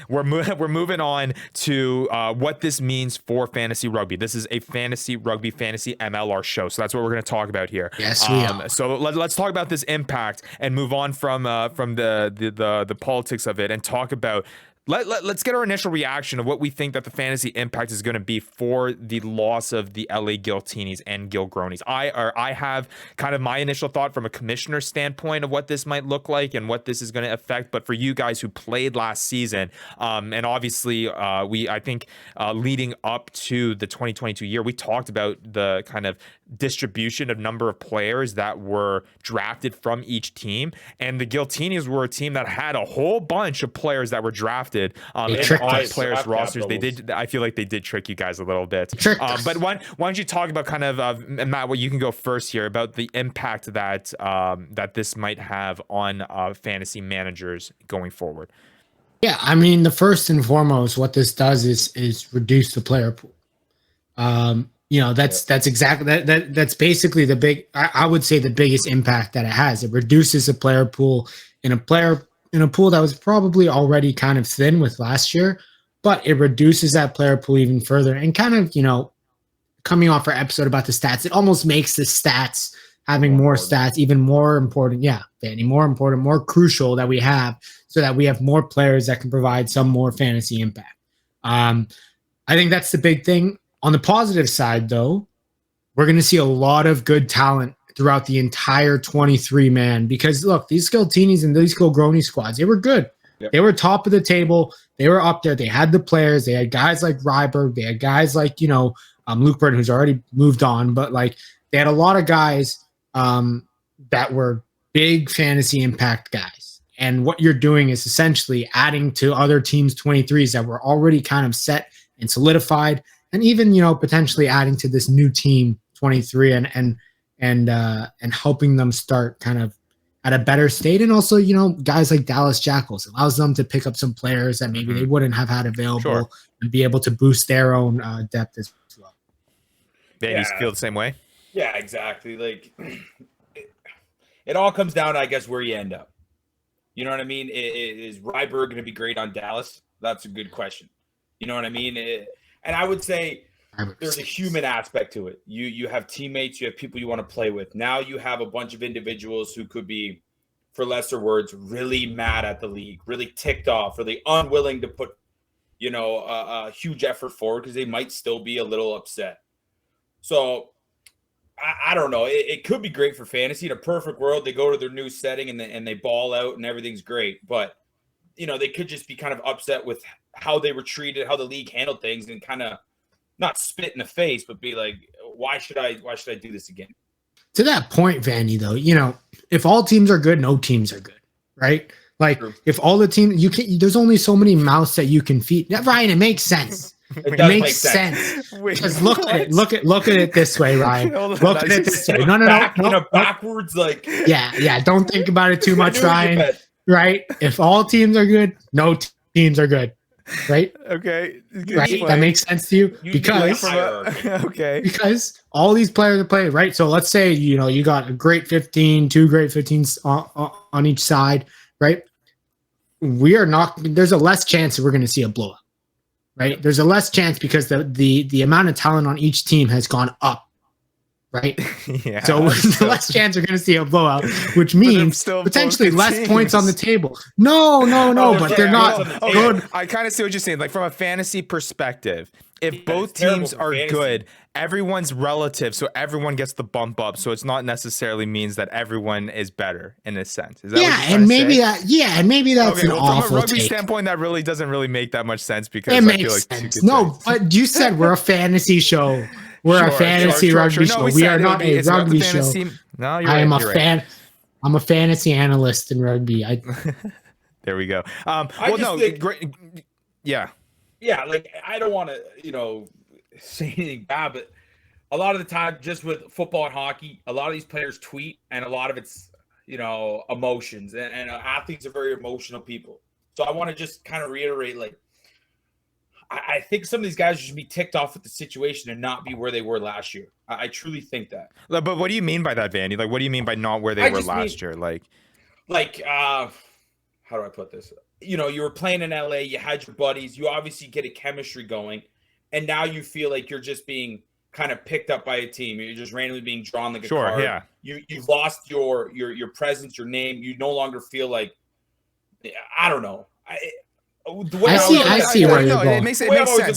We're moving on to what this means for fantasy rugby. This is a fantasy rugby, fantasy MLR show, so that's what we're going to talk about here. Yes, we are. So let's talk about this impact and move on from the politics of it and talk about. Let's get our initial reaction of what we think that the fantasy impact is going to be for the loss of the LA Giltinis and Gilgronis. I have kind of my initial thought from a commissioner standpoint of what this might look like and what this is going to affect. But for you guys who played last season, and obviously I think leading up to the 2022 year, we talked about the kind of distribution of number of players that were drafted from each team, and the Giltinis were a team that had a whole bunch of players that were drafted in on players rosters. They did. I feel like they did trick you guys a little bit. But why don't you talk about kind of Matt? Well, you can go first here about the impact that that this might have on fantasy managers going forward. Yeah, I mean, the first and foremost, what this does is reduce the player pool. That's exactly that's basically the big. I would say the biggest impact that it has. It reduces the player pool in a pool that was probably already kind of thin with last year, but it reduces that player pool even further. And kind of, coming off our episode about the stats, it almost makes the stats, having more stats, even more important. Yeah, Danny, more important, more crucial that we have, so that we have more players that can provide some more fantasy impact. I think that's the big thing. On the positive side, though, we're going to see a lot of good talent throughout the entire 23-man, because look, these Giltinis and these Gilgronis squads, they were good. Yep. They were top of the table. They were up there. They had the players. They had guys like Ryberg. They had guys like, Luke Burton, who's already moved on, but like they had a lot of guys that were big fantasy impact guys. And what you're doing is essentially adding to other teams' 23s that were already kind of set and solidified, and even, potentially adding to this new team 23 and helping them start kind of at a better state. And also, guys like Dallas Jackals allows them to pick up some players that maybe they wouldn't have had available and be able to boost their own depth as well. Yeah, you feel the same way? Yeah, exactly. Like it all comes down to, I guess, where you end up. You know what I mean? Is Ryberg going to be great on Dallas? That's a good question. You know what I mean? And I would say there's a human aspect to it. You have teammates, you have people you want to play with. Now you have a bunch of individuals who could be, for lesser words, really mad at the league, really ticked off, really unwilling to put, a huge effort forward because they might still be a little upset. So I don't know. It could be great for fantasy. In a perfect world, they go to their new setting and they ball out and everything's great. But, they could just be kind of upset with how they were treated, how the league handled things, and kind of not spit in the face, but be like, why should I do this again? To that point, Vandy, though, if all teams are good, no teams are good, right? Like if all the teams, there's only so many mouths that you can feed. Ryan, it makes sense. It makes sense. Because look at it this way, Ryan. Look at it this way. No. Backwards, like yeah. Don't think about it too much, Ryan. Right? If all teams are good, no teams are good. Right? Okay. Right? That makes sense to you because because all these players are playing, right? So let's say you got a great 15, two great 15s on each side, right? There's a less chance that we're going to see a blowout. Right? There's a less chance because the amount of talent on each team has gone up. Right? Yeah. So the less chance we're going to see a blowout, which means potentially less points on the table. No, but they're not good. I kind of see what you're saying. Like from a fantasy perspective, if both teams are good, everyone's relative, so everyone gets the bump up. So it's not necessarily means that everyone is better in a sense. Is that what you're trying to say? And maybe that's an awful from a rugby take. standpoint, that really doesn't really make that much sense because it I makes feel like sense. No, but you said we're a fantasy show. We're a fantasy rugby show. We are not a rugby show. No, I am a fan. I'm a fantasy analyst in rugby. There we go. Yeah. Yeah, like I don't want to, say anything bad, but a lot of the time, just with football and hockey, a lot of these players tweet, and a lot of it's, emotions, and athletes are very emotional people. So I want to just kind of reiterate, like, I think some of these guys should be ticked off with the situation and not be where they were last year. I truly think that. But what do you mean by that, Vandy? Like, what do you mean by not where they were last year? Like, how do I put this? You were playing in LA, you had your buddies, you obviously get a chemistry going, and now you feel like you're just being kind of picked up by a team. You're just randomly being drawn like a card. Yeah. You've lost your presence, your name. You no longer feel like, I don't know. I see where you're going. It makes sense.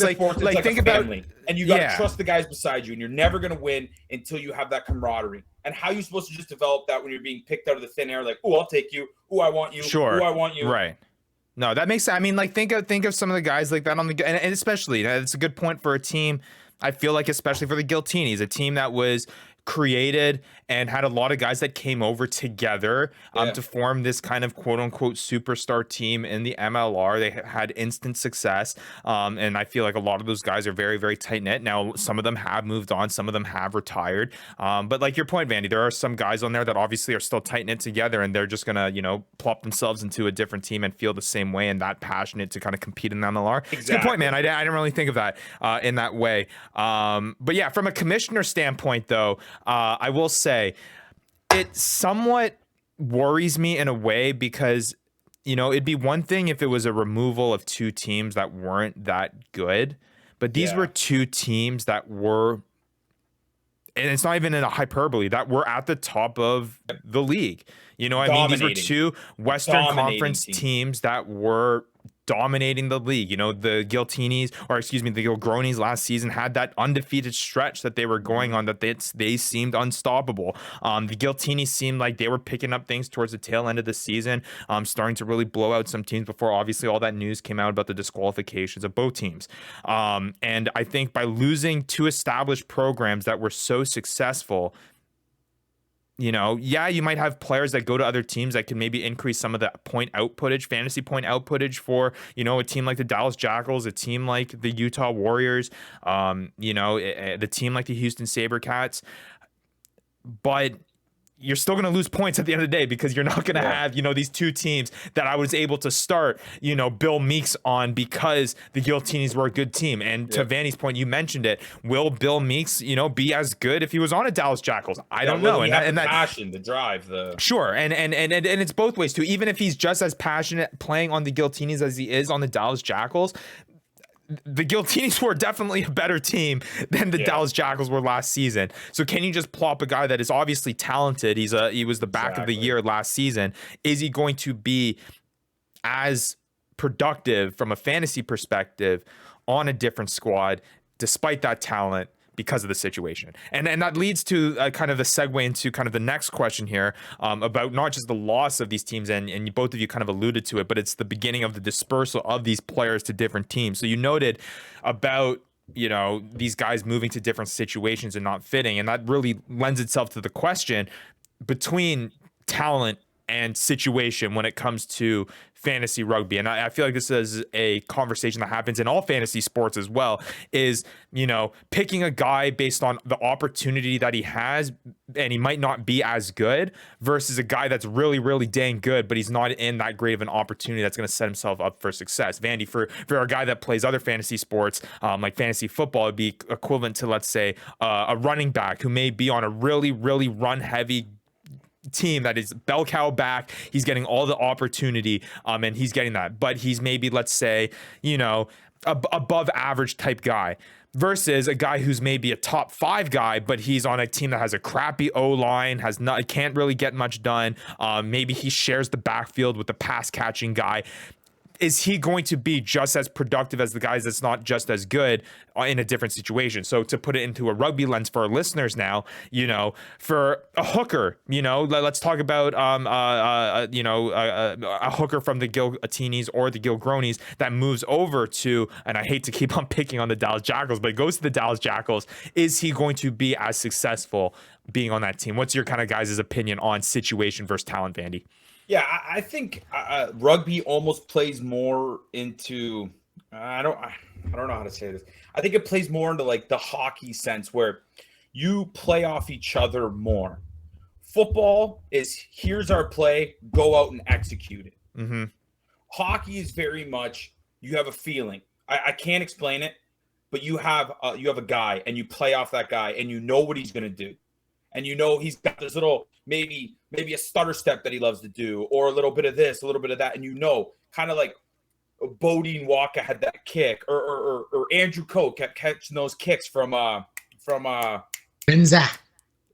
Like think about family, and you got to trust the guys beside you, and you're never going to win until you have that camaraderie. And how are you supposed to just develop that when you're being picked out of the thin air? Like, oh, I'll take you. Oh, I want you. Sure. Oh, I want you. Right. No, that makes sense. I mean, like think of some of the guys like that on the, and especially it's a good point for a team. I feel like especially for the Giltinis, a team that was created and had a lot of guys that came over together to form this kind of quote unquote superstar team in the MLR. They had instant success. And I feel like a lot of those guys are very, very tight knit. Now, some of them have moved on. Some of them have retired. But like your point, Vandy, there are some guys on there that obviously are still tight knit together and they're just going to, plop themselves into a different team and feel the same way and that passionate to kind of compete in the MLR. Exactly. Good point, man. I didn't really think of that in that way. But yeah, from a commissioner standpoint, though, I will say it somewhat worries me in a way because, it'd be one thing if it was a removal of two teams that weren't that good, but these were two teams that were, and it's not even in a hyperbole, that were at the top of the league. These were two Western Conference teams that were dominating the league. The Giltinis, the Gilgronis last season had that undefeated stretch that they were going on that they seemed unstoppable. The Giltinis seemed like they were picking up things towards the tail end of the season, starting to really blow out some teams before obviously all that news came out about the disqualifications of both teams. And I think by losing two established programs that were so successful, you might have players that go to other teams that can maybe increase some of the fantasy point outputage for, a team like the Dallas Jackals, a team like the Utah Warriors, the team like the Houston SaberCats. But you're still going to lose points at the end of the day because you're not going to have, these two teams that I was able to start, Bill Meeks on because the Giltinis were a good team. And to Vanny's point, you mentioned it. Will Bill Meeks, be as good if he was on a Dallas Jackals? I don't know. And that passion, the drive, sure. And it's both ways too. Even if he's just as passionate playing on the Giltinis as he is on the Dallas Jackals, the Giltinis were definitely a better team than the Dallas Jackals were last season. So can you just plop a guy that is obviously talented? He was the back of the year last season. Is he going to be as productive from a fantasy perspective on a different squad despite that talent because of the situation? And that leads to kind of the segue into kind of the next question here about not just the loss of these teams, and both of you kind of alluded to it, but it's the beginning of the dispersal of these players to different teams. So you noted about these guys moving to different situations and not fitting, and that really lends itself to the question between talent and situation when it comes to fantasy rugby. And I feel like this is a conversation that happens in all fantasy sports as well, is, picking a guy based on the opportunity that he has, and he might not be as good, versus a guy that's really, really dang good, but he's not in that great of an opportunity that's going to set himself up for success. Vandy, for a guy that plays other fantasy sports, like fantasy football, would be equivalent to, let's say, a running back who may be on a really, really run-heavy team that is bell cow back. He's getting all the opportunity, and he's getting that, but he's maybe, let's say, above average type guy, versus a guy who's maybe a top 5 guy, but he's on a team that has a crappy O-line, can't really get much done. Maybe he shares the backfield with the pass catching guy. Is he going to be just as productive as the guys that's not just as good in a different situation? So to put it into a rugby lens for our listeners now, for a hooker, let's talk about a hooker from the Giltinis or the Gilgronis that moves over to, and I hate to keep on picking on the Dallas Jackals, but goes to the Dallas Jackals. Is he going to be as successful being on that team? What's your kind of guys' opinion on situation versus talent, Vandy? Yeah, I think rugby almost plays more into I don't know how to say this. I think it plays more into like the hockey sense where you play off each other more. Football is here's our play, go out and execute it. Mm-hmm. Hockey is very much you have a feeling. I can't explain it, but you have a guy and you play off that guy and you know what he's going to do, and he's got this little maybe a stutter step that he loves to do, or a little bit of this, a little bit of that. And kind of like Bodine Walker had that kick, or Andrew Coe kept catching those kicks from Benza.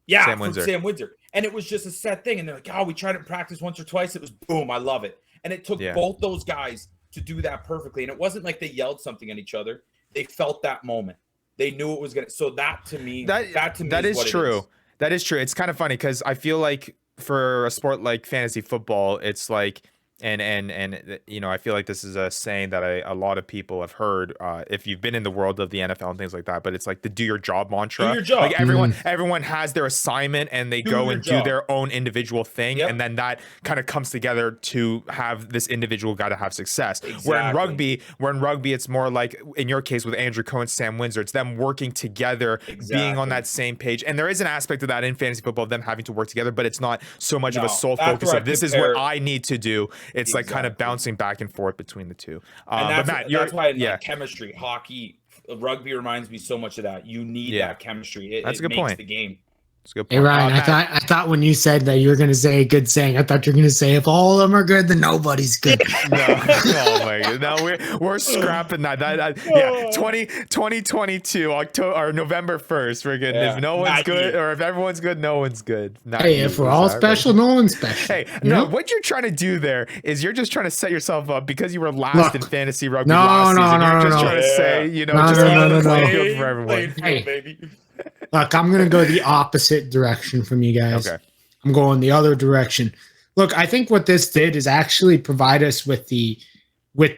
Yeah, Sam Windsor. And it was just a set thing. And they're like, oh, we tried it in practice once or twice. It was boom, I love it. And it took both those guys to do that perfectly. And it wasn't like they yelled something at each other. They felt that moment. They knew it was gonna. So that to me is true. That is true. It's kind of funny because I feel like for a sport like fantasy football, it's like, and I feel like this is a saying that a lot of people have heard if you've been in the world of the NFL and things like that, but it's like the do your job mantra. Do your job. Like everyone has their assignment and they go and do their own individual thing. Yep. And then that kind of comes together to have this individual guy to have success. Exactly. Where in rugby, it's more like in your case with Andrew Coe and Sam Windsor, it's them working together, being on that same page. And there is an aspect of that in fantasy football of them having to work together, but it's not so much of a sole focus of this is what I need to do. It's like kind of bouncing back and forth between the two. And that's why like chemistry, hockey, rugby reminds me so much of that. You need that chemistry. That's a good point. The game. That's a good point. Hey Ryan, I thought when you said that you were going to say a good saying, I thought you were going to say if all of them are good, then nobody's good. No, oh my god, no, we're scrapping that. 2022 October or November 1st. We're good. If no one's good, or if everyone's good, no one's good. If we're all special, no one's special. Hey, no, what you're trying to do there is you're just trying to set yourself up because you were last in fantasy rugby last season. You're just trying to say, no, for everyone. Hey, baby. Look, I'm going to go the opposite direction from you guys. Okay. I'm going the other direction. Look, I think what this did is actually provide us with the we're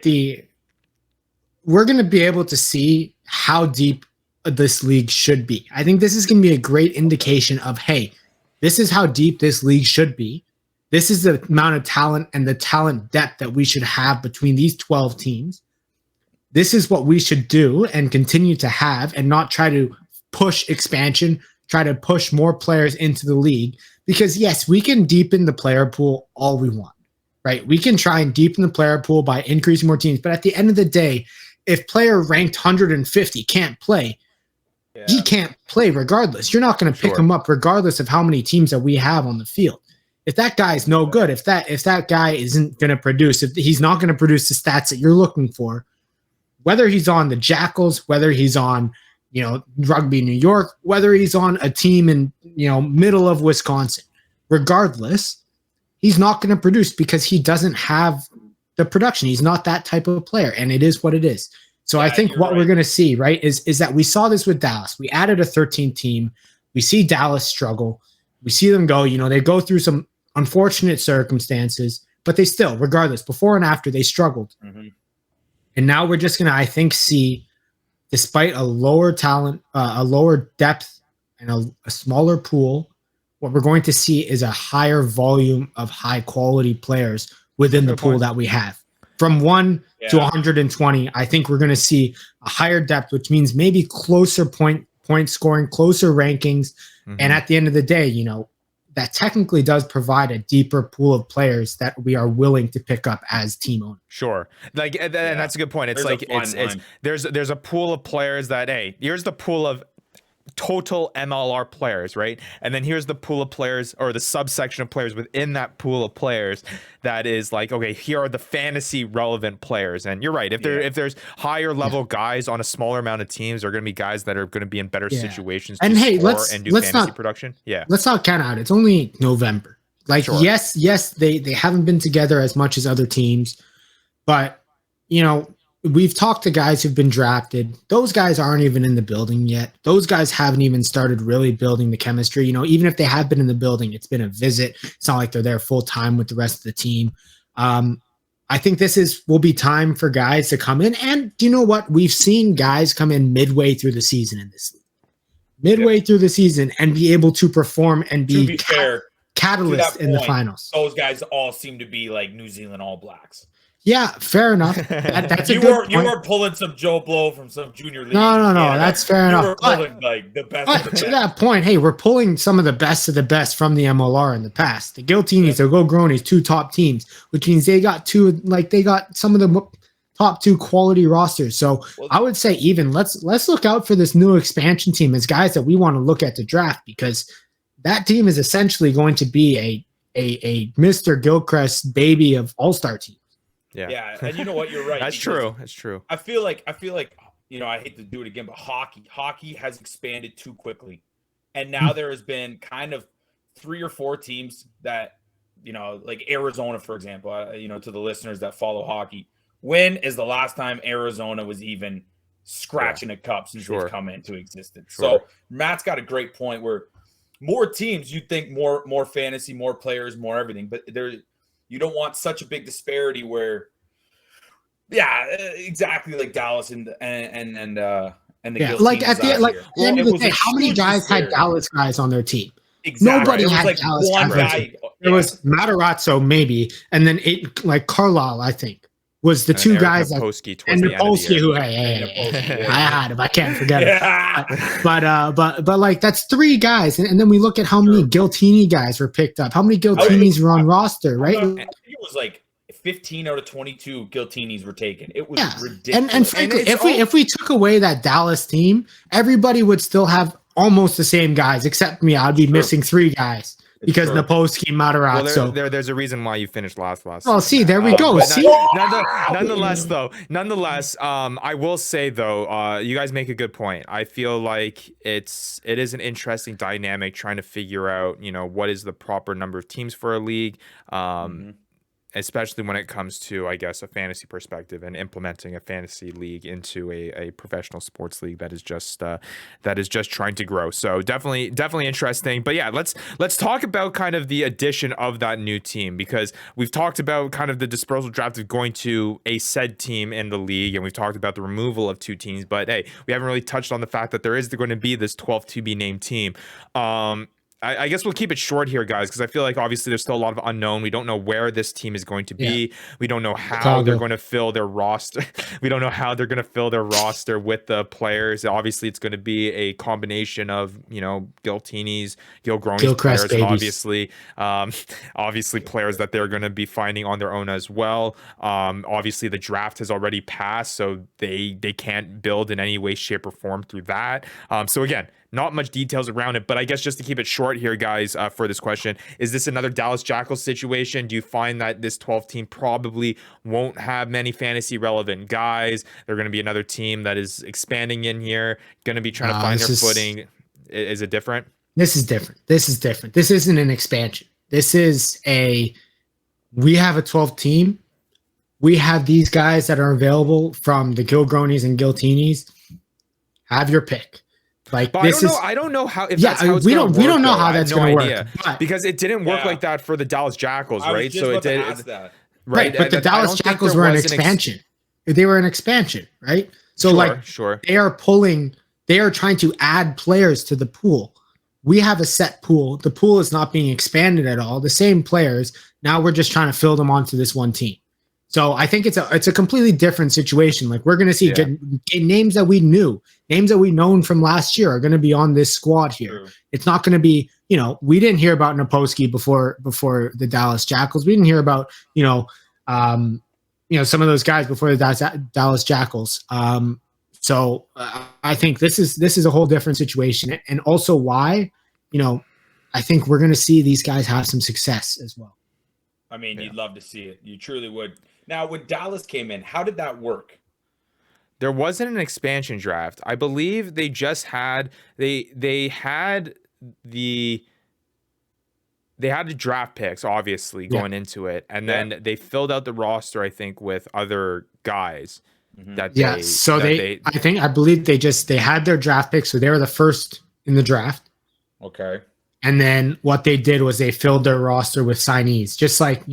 going to be able to see how deep this league should be. I think this is going to be a great indication of, hey, this is how deep this league should be. This is the amount of talent and the talent depth that we should have between these 12 teams. This is what we should do and continue to have and not try to push expansion try to push more players into the league, because yes, we can deepen the player pool all we want, right? We can try and deepen the player pool by increasing more teams. But at the end of the day, if player ranked 150 can't play, he can't play regardless. You're not going to pick him up regardless of how many teams that we have on the field. If that guy is no good, if that guy isn't going to produce, if he's not going to produce the stats that you're looking for, whether he's on the Jackals, whether he's on, Rugby New York, whether he's on a team in, middle of Wisconsin, regardless, he's not going to produce because he doesn't have the production. He's not that type of player, and it is what it is. So I think what we're going to see, right, is that we saw this with Dallas. We added a 13th team. We see Dallas struggle. We see them go, they go through some unfortunate circumstances, but they still, regardless, before and after, they struggled. Mm-hmm. And now we're just going to, I think, see, despite a lower talent, a lower depth, and a smaller pool, what we're going to see is a higher volume of high-quality players within the pool that we have. From 1 to 120, I think we're going to see a higher depth, which means maybe closer point scoring, closer rankings. Mm-hmm. And at the end of the day, that technically does provide a deeper pool of players that we are willing to pick up as team owners. Sure. And that's a good point. It's there's a pool of players that, hey, here's the pool of total MLR players, right? And then here's the pool of players, or the subsection of players within that pool of players that is like, okay, here are the fantasy relevant players. And you're right. If there's higher level guys on a smaller amount of teams, there are going to be guys that are going to be in better situations to score and do fantasy production. Yeah. Let's not count out. It's only November. Yes, they haven't been together as much as other teams, but we've talked to guys who've been drafted. Those guys aren't even in the building yet. Those guys haven't even started really building the chemistry. Even if they have been in the building, it's been a visit. It's not like they're there full time with the rest of the team. I think will be time for guys to come in. And you know what? We've seen guys come in midway through the season in this league. Through the season and be able to perform and be catalyst in the finals. Those guys all seem to be like New Zealand All Blacks. Yeah, fair enough. That's a good point. You were pulling some Joe Blow from some junior league. No. That's fair enough. You were pulling the best of the best. To that point, hey, we're pulling some of the best from the MLR in the past. The Giltinis, the Gilgronis, 2 top teams, which means they got some of the top 2 quality rosters. So I would say even let's look out for this new expansion team as guys that we want to look at to draft, because that team is essentially going to be a Mr. Gilchrist baby of all-star team. Yeah, and you know what? You're right. That's true. I feel like I hate to do it again, but hockey has expanded too quickly, and now there has been kind of 3 or 4 teams that, like Arizona, for example. To the listeners that follow hockey, when is the last time Arizona was even scratching a cup since they've come into existence? So Matt's got a great point where more teams, you'd think more fantasy, more players, more everything, but you don't want such a big disparity where, exactly like Dallas and the Giltinis like at the end of the day, how many guys had Dallas guys on their team? Exactly. Nobody had like Dallas one guy. There was Matarazzo maybe, and then Carlisle, I think, was the 2 guys that Napolsky, who I had him. I can't forget it. But that's 3 guys, and then we look at how many Giltini guys were picked up. How many Giltinis were on roster, right? It was like 15 out of 22 Giltinis were taken. It was ridiculous. And frankly, if we took away that Dallas team, everybody would still have almost the same guys, except me. I'd be missing 3 guys. Because Napolsky, Matarazzo. There's a reason why you finished last. Well, see, there we go. Nonetheless, I will say though, you guys make a good point. I feel like it is an interesting dynamic trying to figure out, what is the proper number of teams for a league. Especially when it comes to, I guess, a fantasy perspective and implementing a fantasy league into a professional sports league that is just trying to grow. So definitely interesting. But yeah, let's talk about kind of the addition of that new team, because we've talked about kind of the dispersal draft of going to a said team in the league, and we've talked about the removal of 2 teams. But hey, we haven't really touched on the fact that there is going to be this 12th to be named team. I guess we'll keep it short here, guys, because I feel like obviously there's still a lot of unknown. We don't know where this team is going to be. We don't know how they're going to fill their roster. We don't know how they're going to fill their roster with the players. Obviously, it's going to be a combination of, Giltinis, Gilgronis players, and obviously players that they're going to be finding on their own as well. Obviously, the draft has already passed, so they can't build in any way, shape, or form through that. So again, not much details around it, but I guess just to keep it short here, guys, for this question, is this another Dallas Jackals situation? Do you find that this 12th team probably won't have many fantasy relevant guys? They're going to be another team that is expanding in here, going to be trying to find their footing. Is it different? This is different. This isn't an expansion. We have a 12th team. We have these guys that are available from the Gilgronis and Giltinis. Have your pick. Like, but this I don't know how. If that's how it's we don't know how that's going to work, because it didn't work like that for the Dallas Jackals, right? So it did. Right, but the Dallas Jackals were an expansion. They were an expansion, right? So they are trying to add players to the pool. We have a set pool. The pool is not being expanded at all. The same players. Now we're just trying to fill them onto this one team. So I think it's a completely different situation. Like, we're going to see names that we knew, names that we known from last year are going to be on this squad here. True. It's not going to be, we didn't hear about Naposki before the Dallas Jackals. We didn't hear about, some of those guys before the Dallas Jackals. So I think this is a whole different situation, and also why, I think we're going to see these guys have some success as well. I mean, you'd love to see it. You truly would. Now, when Dallas came in, how did that work? There wasn't an expansion draft. I believe they just had they had the draft picks, obviously, going into it, and then they filled out the roster, I think, with other guys. I believe they had their draft picks, so they were the first in the draft. Okay. And then what they did was they filled their roster with signees, just like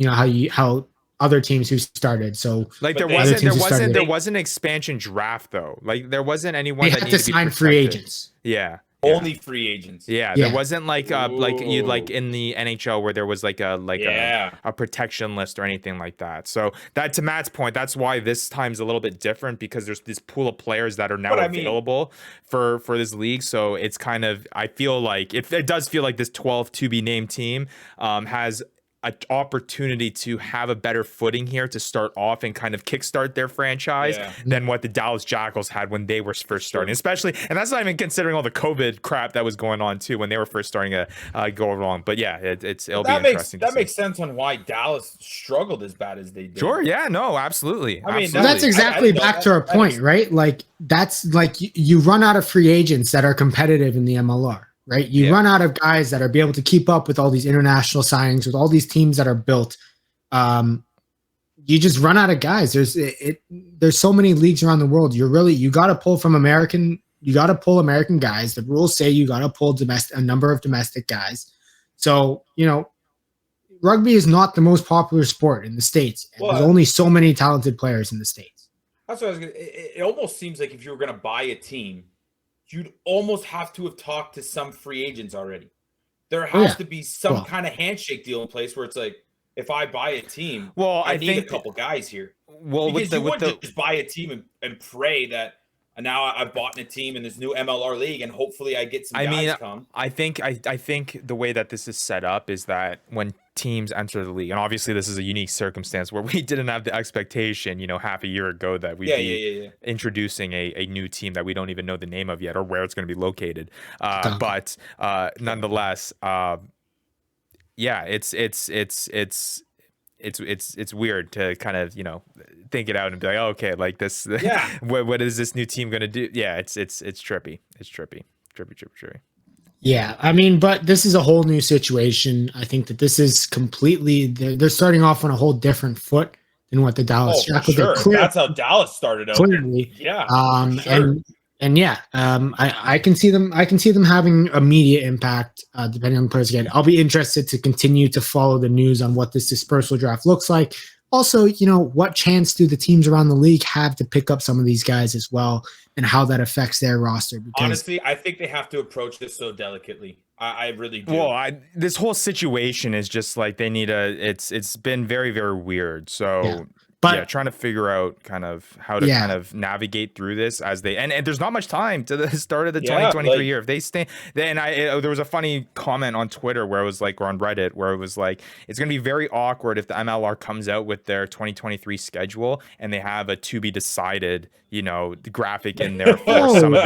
how other teams who started. So like there wasn't an expansion draft though. Like there wasn't anyone that had to sign free agents. Yeah. Only free agents. Yeah, there wasn't like you like in the NHL where there was a protection list or anything like that. So that, to Matt's point, that's why this time's a little bit different, because there's this pool of players that are now available for this league. So it's kind of, I feel like it does feel like this 12 to be named team has an opportunity to have a better footing here to start off and kind of kickstart their franchise than what the Dallas Jackals had when they were first starting, especially, and that's not even considering all the COVID crap that was going on too when they were first starting to go along. But yeah, it'll be interesting. That makes sense on why Dallas struggled as bad as they did. Sure. Yeah. No. Absolutely. I mean, that's exactly back to our point, right? Like, that's like you run out of free agents that are competitive in the MLR. Right, you run out of guys that are be able to keep up with all these international signings, with all these teams that are built. You just run out of guys. There's so many leagues around the world. You got to pull from American. You got to pull American guys. The rules say you got to pull a number of domestic guys. So rugby is not the most popular sport in the States. And there's only so many talented players in the States. That's what I was gonna. It almost seems like if you were going to buy a team, you'd almost have to have talked to some free agents already. There has to be some kind of handshake deal in place where it's like, if I buy a team, I need a couple guys here. Well, because you wouldn't just buy a team and pray that now I've bought in a team in this new MLR league and hopefully I get some guys come. I think the way that this is set up is that when teams enter the league, and obviously this is a unique circumstance where we didn't have the expectation, half a year ago that we'd be introducing a new team that we don't even know the name of yet or where it's going to be located. But nonetheless, it's weird to kind of think it out and be like, oh, okay, like this. What is this new team going to do? Yeah, it's trippy. It's trippy. Yeah, I mean, but this is a whole new situation. I think that this is completely they're starting off on a whole different foot than what the Dallas Jackals did. That's how Dallas started out. Clearly, yeah. I can see them. I can see them having immediate impact depending on the players again. I'll be interested to continue to follow the news on what this dispersal draft looks like. Also, what chance do the teams around the league have to pick up some of these guys as well, and how that affects their roster? Because honestly, I think they have to approach this so delicately. I really do. Well, this whole situation is just like they need it's been very, very weird. So Yeah. But trying to figure out kind of how to kind of navigate through this as they and there's not much time to the start of the 2023 year. If they stay, then there was a funny comment on Twitter where it was like, or on Reddit where it was like, it's gonna be very awkward if the MLR comes out with their 2023 schedule and they have a to be decided, the graphic in there for some of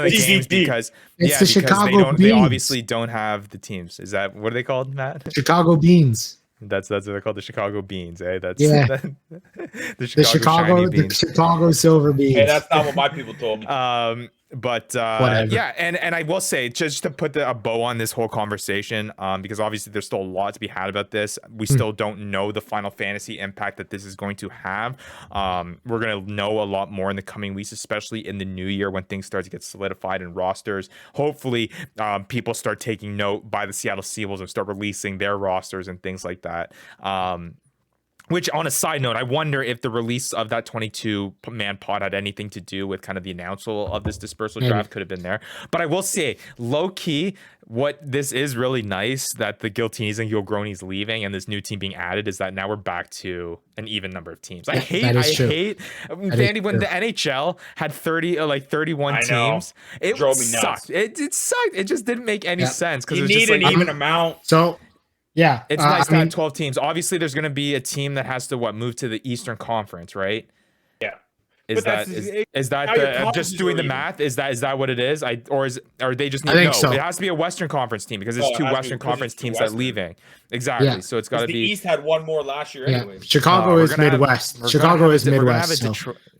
the games because they obviously don't have the teams. Is that what are they called, Matt? Chicago Beans. That's what they're called, the Chicago Beans, eh? That's the Chicago Silver Beans. Hey, that's not what my people told me. But and I will say, just to put a bow on this whole conversation, because obviously there's still a lot to be had about this. We still don't know the Final Fantasy impact that this is going to have. We're gonna know a lot more in the coming weeks, especially in the new year when things start to get solidified in rosters. Hopefully, people start taking note by the Seattle Seawolves and start releasing their rosters and things like that. Which, on a side note, I wonder if the release of that 22-man pod had anything to do with kind of the announcement of this dispersal draft. Could have been there. But I will say, low-key, what this is really nice that the Giltinis and Gilgronis leaving and this new team being added is that now we're back to an even number of teams. I hate Vandy, when the NHL had 31 teams. It drove me nuts. It sucked. It just didn't make any sense. You need an even amount. So... yeah, it's nice to have 12 teams. Obviously, there's going to be a team that has to move to the Eastern Conference, right? Yeah. Is that just doing the math? Is that what it is? Or they just need to know? So. It has to be a Western Conference team because it's two Western Conference teams that are leaving. Exactly. Yeah. So it's got to be. The East had one more last year anyway. Chicago is Midwest. Chicago is Midwest.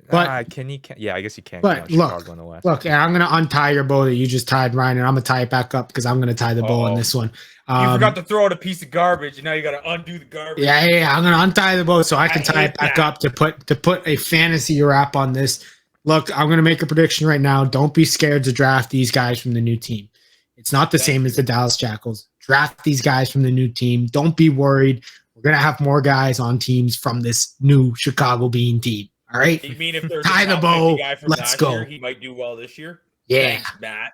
But I guess you can. But look, and I'm gonna untie your bow that you just tied, Ryan, and I'm gonna tie it back up because I'm gonna tie the bow on this one. You forgot to throw out a piece of garbage, and now you got to undo the garbage. Yeah. I'm gonna untie the bow so I can tie it back up to put a fantasy wrap on this. Look, I'm gonna make a prediction right now. Don't be scared to draft these guys from the new team. It's not the same as the Dallas Jackals. Draft these guys from the new team. Don't be worried. We're gonna have more guys on teams from this new Chicago Bean team. All right. You mean if there's tie the bow? Let's go. Year, he might do well this year. Yeah, thanks, Matt.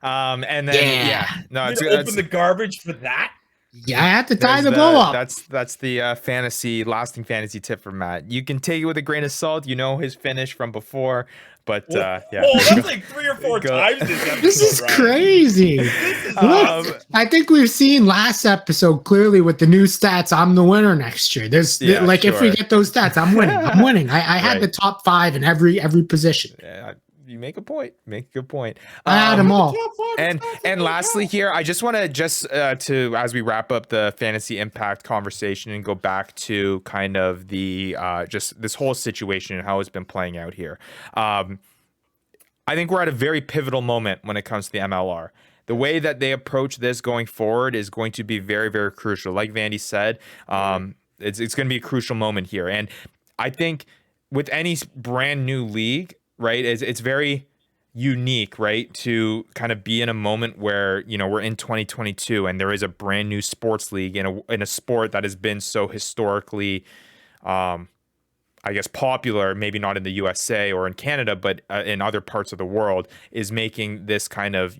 And then open the garbage for that. Yeah, I have to tie the bow up. That's the lasting fantasy tip from Matt. You can take it with a grain of salt. You know his finish from before, but that's like 3 or 4 times this episode. This is crazy. Look, I think we've seen last episode clearly with the new stats. I'm the winner next year. If we get those stats, I'm winning. I had the top 5 in every position. Yeah. You make a point. Make a good point. I had them all. And lastly here, I just want to as we wrap up the fantasy impact conversation and go back to kind of the just this whole situation and how it's been playing out here. I think we're at a very pivotal moment when it comes to the MLR. The way that they approach this going forward is going to be very, very crucial. Like Vandy said, it's going to be a crucial moment here. And I think with any brand new league, right, it's very unique, right, to kind of be in a moment where, we're in 2022 and there is a brand new sports league in a sport that has been so historically, I guess, popular, maybe not in the USA or in Canada, but in other parts of the world, is making this kind of,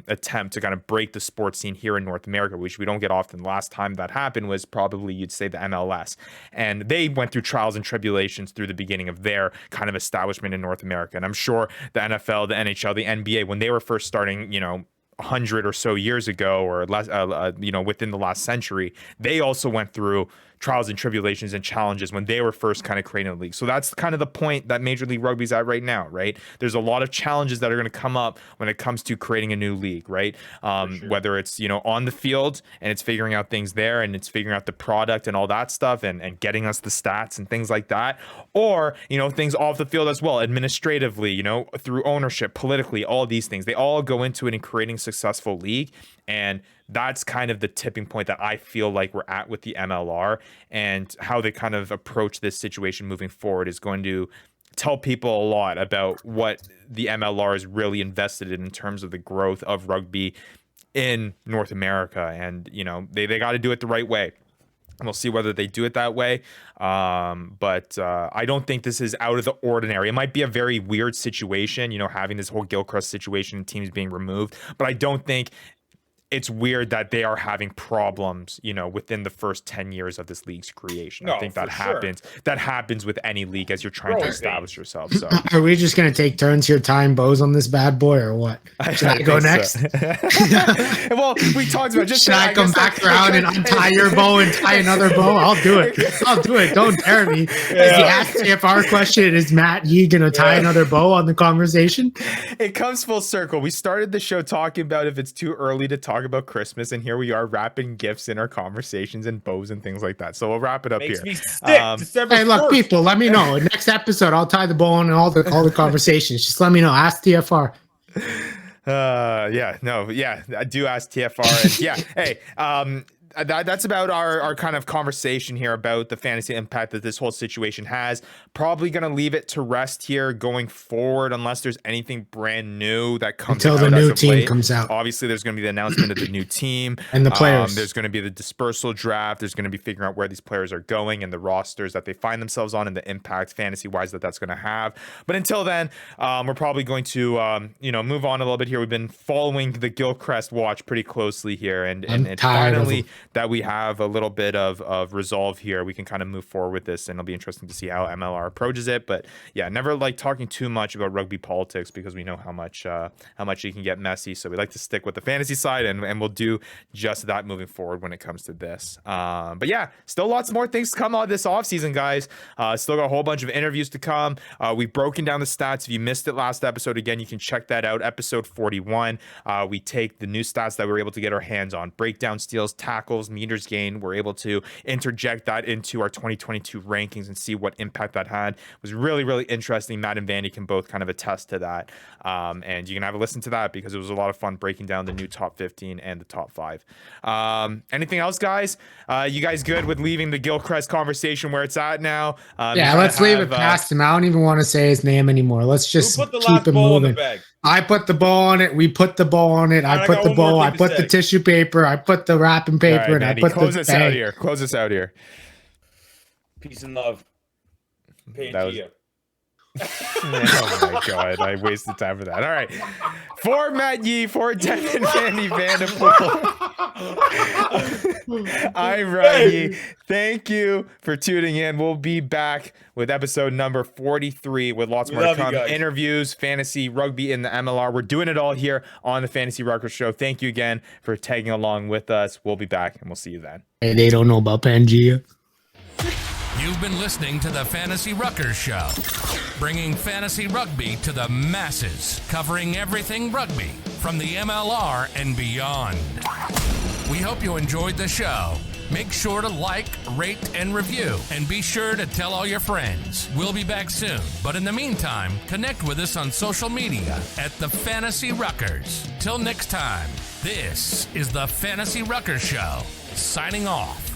attempt to kind of break the sports scene here in North America, which we don't get often. The last time that happened was probably, you'd say, the MLS. And they went through trials and tribulations through the beginning of their kind of establishment in North America. And I'm sure the NFL, the NHL, the NBA, when they were first starting, 100 or so years ago or less, within the last century, they also went through trials and tribulations and challenges when they were first kind of creating a league. So that's kind of the point that Major League Rugby's at right now, right? There's a lot of challenges that are going to come up when it comes to creating a new league, right? Sure. Whether it's, on the field and it's figuring out things there and it's figuring out the product and all that stuff and getting us the stats and things like that, or, things off the field as well, administratively, through ownership, politically, all these things, they all go into it in creating a successful league. And that's kind of the tipping point that I feel like we're at with the MLR, and how they kind of approach this situation moving forward is going to tell people a lot about what the MLR is really invested in terms of the growth of rugby in North America. And, they got to do it the right way. We'll see whether they do it that way. But I don't think this is out of the ordinary. It might be a very weird situation, having this whole Gilchrist situation and teams being removed. But I don't think it's weird that they are having problems, within the first 10 years of this league's creation. I think that happens. That happens with any league as you're trying to establish yourself. So, are we just going to take turns here tying bows on this bad boy, or what? Should I go next? So. Well, we talked about just. Should I come back around and untie your bow and tie another bow? I'll do it. Don't dare me. As he asked TFR question, is Matt Yee going to tie another bow on the conversation? It comes full circle. We started the show talking about if it's too early to talk about Christmas, and here we are wrapping gifts in our conversations and bows and things like that. So we'll wrap it up here. Hey, look, people, let me know. Next episode, I'll tie the bow on all the conversations. Just let me know. Ask TFR. I do ask TFR. And hey, that's about our kind of conversation here about the fantasy impact that this whole situation has. Probably going to leave it to rest here going forward, unless there's anything brand new that comes until out the new team comes out. Obviously, there's going to be the announcement of the new team and the players. There's going to be the dispersal draft. There's going to be figuring out where these players are going and the rosters that they find themselves on and the impact fantasy wise that's going to have. But until then, we're probably going to move on a little bit here. We've been following the Gilchrist watch pretty closely here, and finally that we have a little bit of resolve here, we can kind of move forward with this, and it'll be interesting to see how MLR approaches it. But yeah, never like talking too much about rugby politics because we know how much it can get messy. So we like to stick with the fantasy side, and we'll do just that moving forward when it comes to this. But yeah, still lots more things to come out this offseason, guys. Still got a whole bunch of interviews to come. We've broken down the stats. If you missed it last episode, again, you can check that out. Episode 41. We take the new stats that we were able to get our hands on: breakdown, steals, tackles, meters gained. We're able to interject that into our 2022 rankings and see what impact that had. It was really, really interesting. Matt and Vandy can both kind of attest to that. And you can have a listen to that because it was a lot of fun breaking down the new top 15 and the top 5. Anything else, guys? You guys good with leaving the Gilchrist conversation where it's at now? Let's leave it past him. I don't even want to say his name anymore. Let's just keep it moving. I put the ball on it. We put the ball on it. I put the ball. I put the tissue paper. I put the wrapping paper, and I put close us out here. Close us out here. Peace and love. Oh my god, I wasted time for that. All right, for Matt Yee, for Devin, Vandy Vanderpool, I'm Rugby. Thank you for tuning in. We'll be back with episode number 43 with lots more to come. Interviews, fantasy, rugby in the MLR. We're doing it all here on the Fantasy Ruckers show. Thank you again for tagging along with us. We'll be back, and we'll see you then. Hey, they don't know about Pangea. You've been listening to the Fantasy Ruckers Show, bringing fantasy rugby to the masses, covering everything rugby from the MLR and beyond. We hope you enjoyed the show. Make sure to like, rate, and review, and be sure to tell all your friends. We'll be back soon, but in the meantime, connect with us on social media at the Fantasy Ruckers. Till next time, this is the Fantasy Ruckers Show, signing off.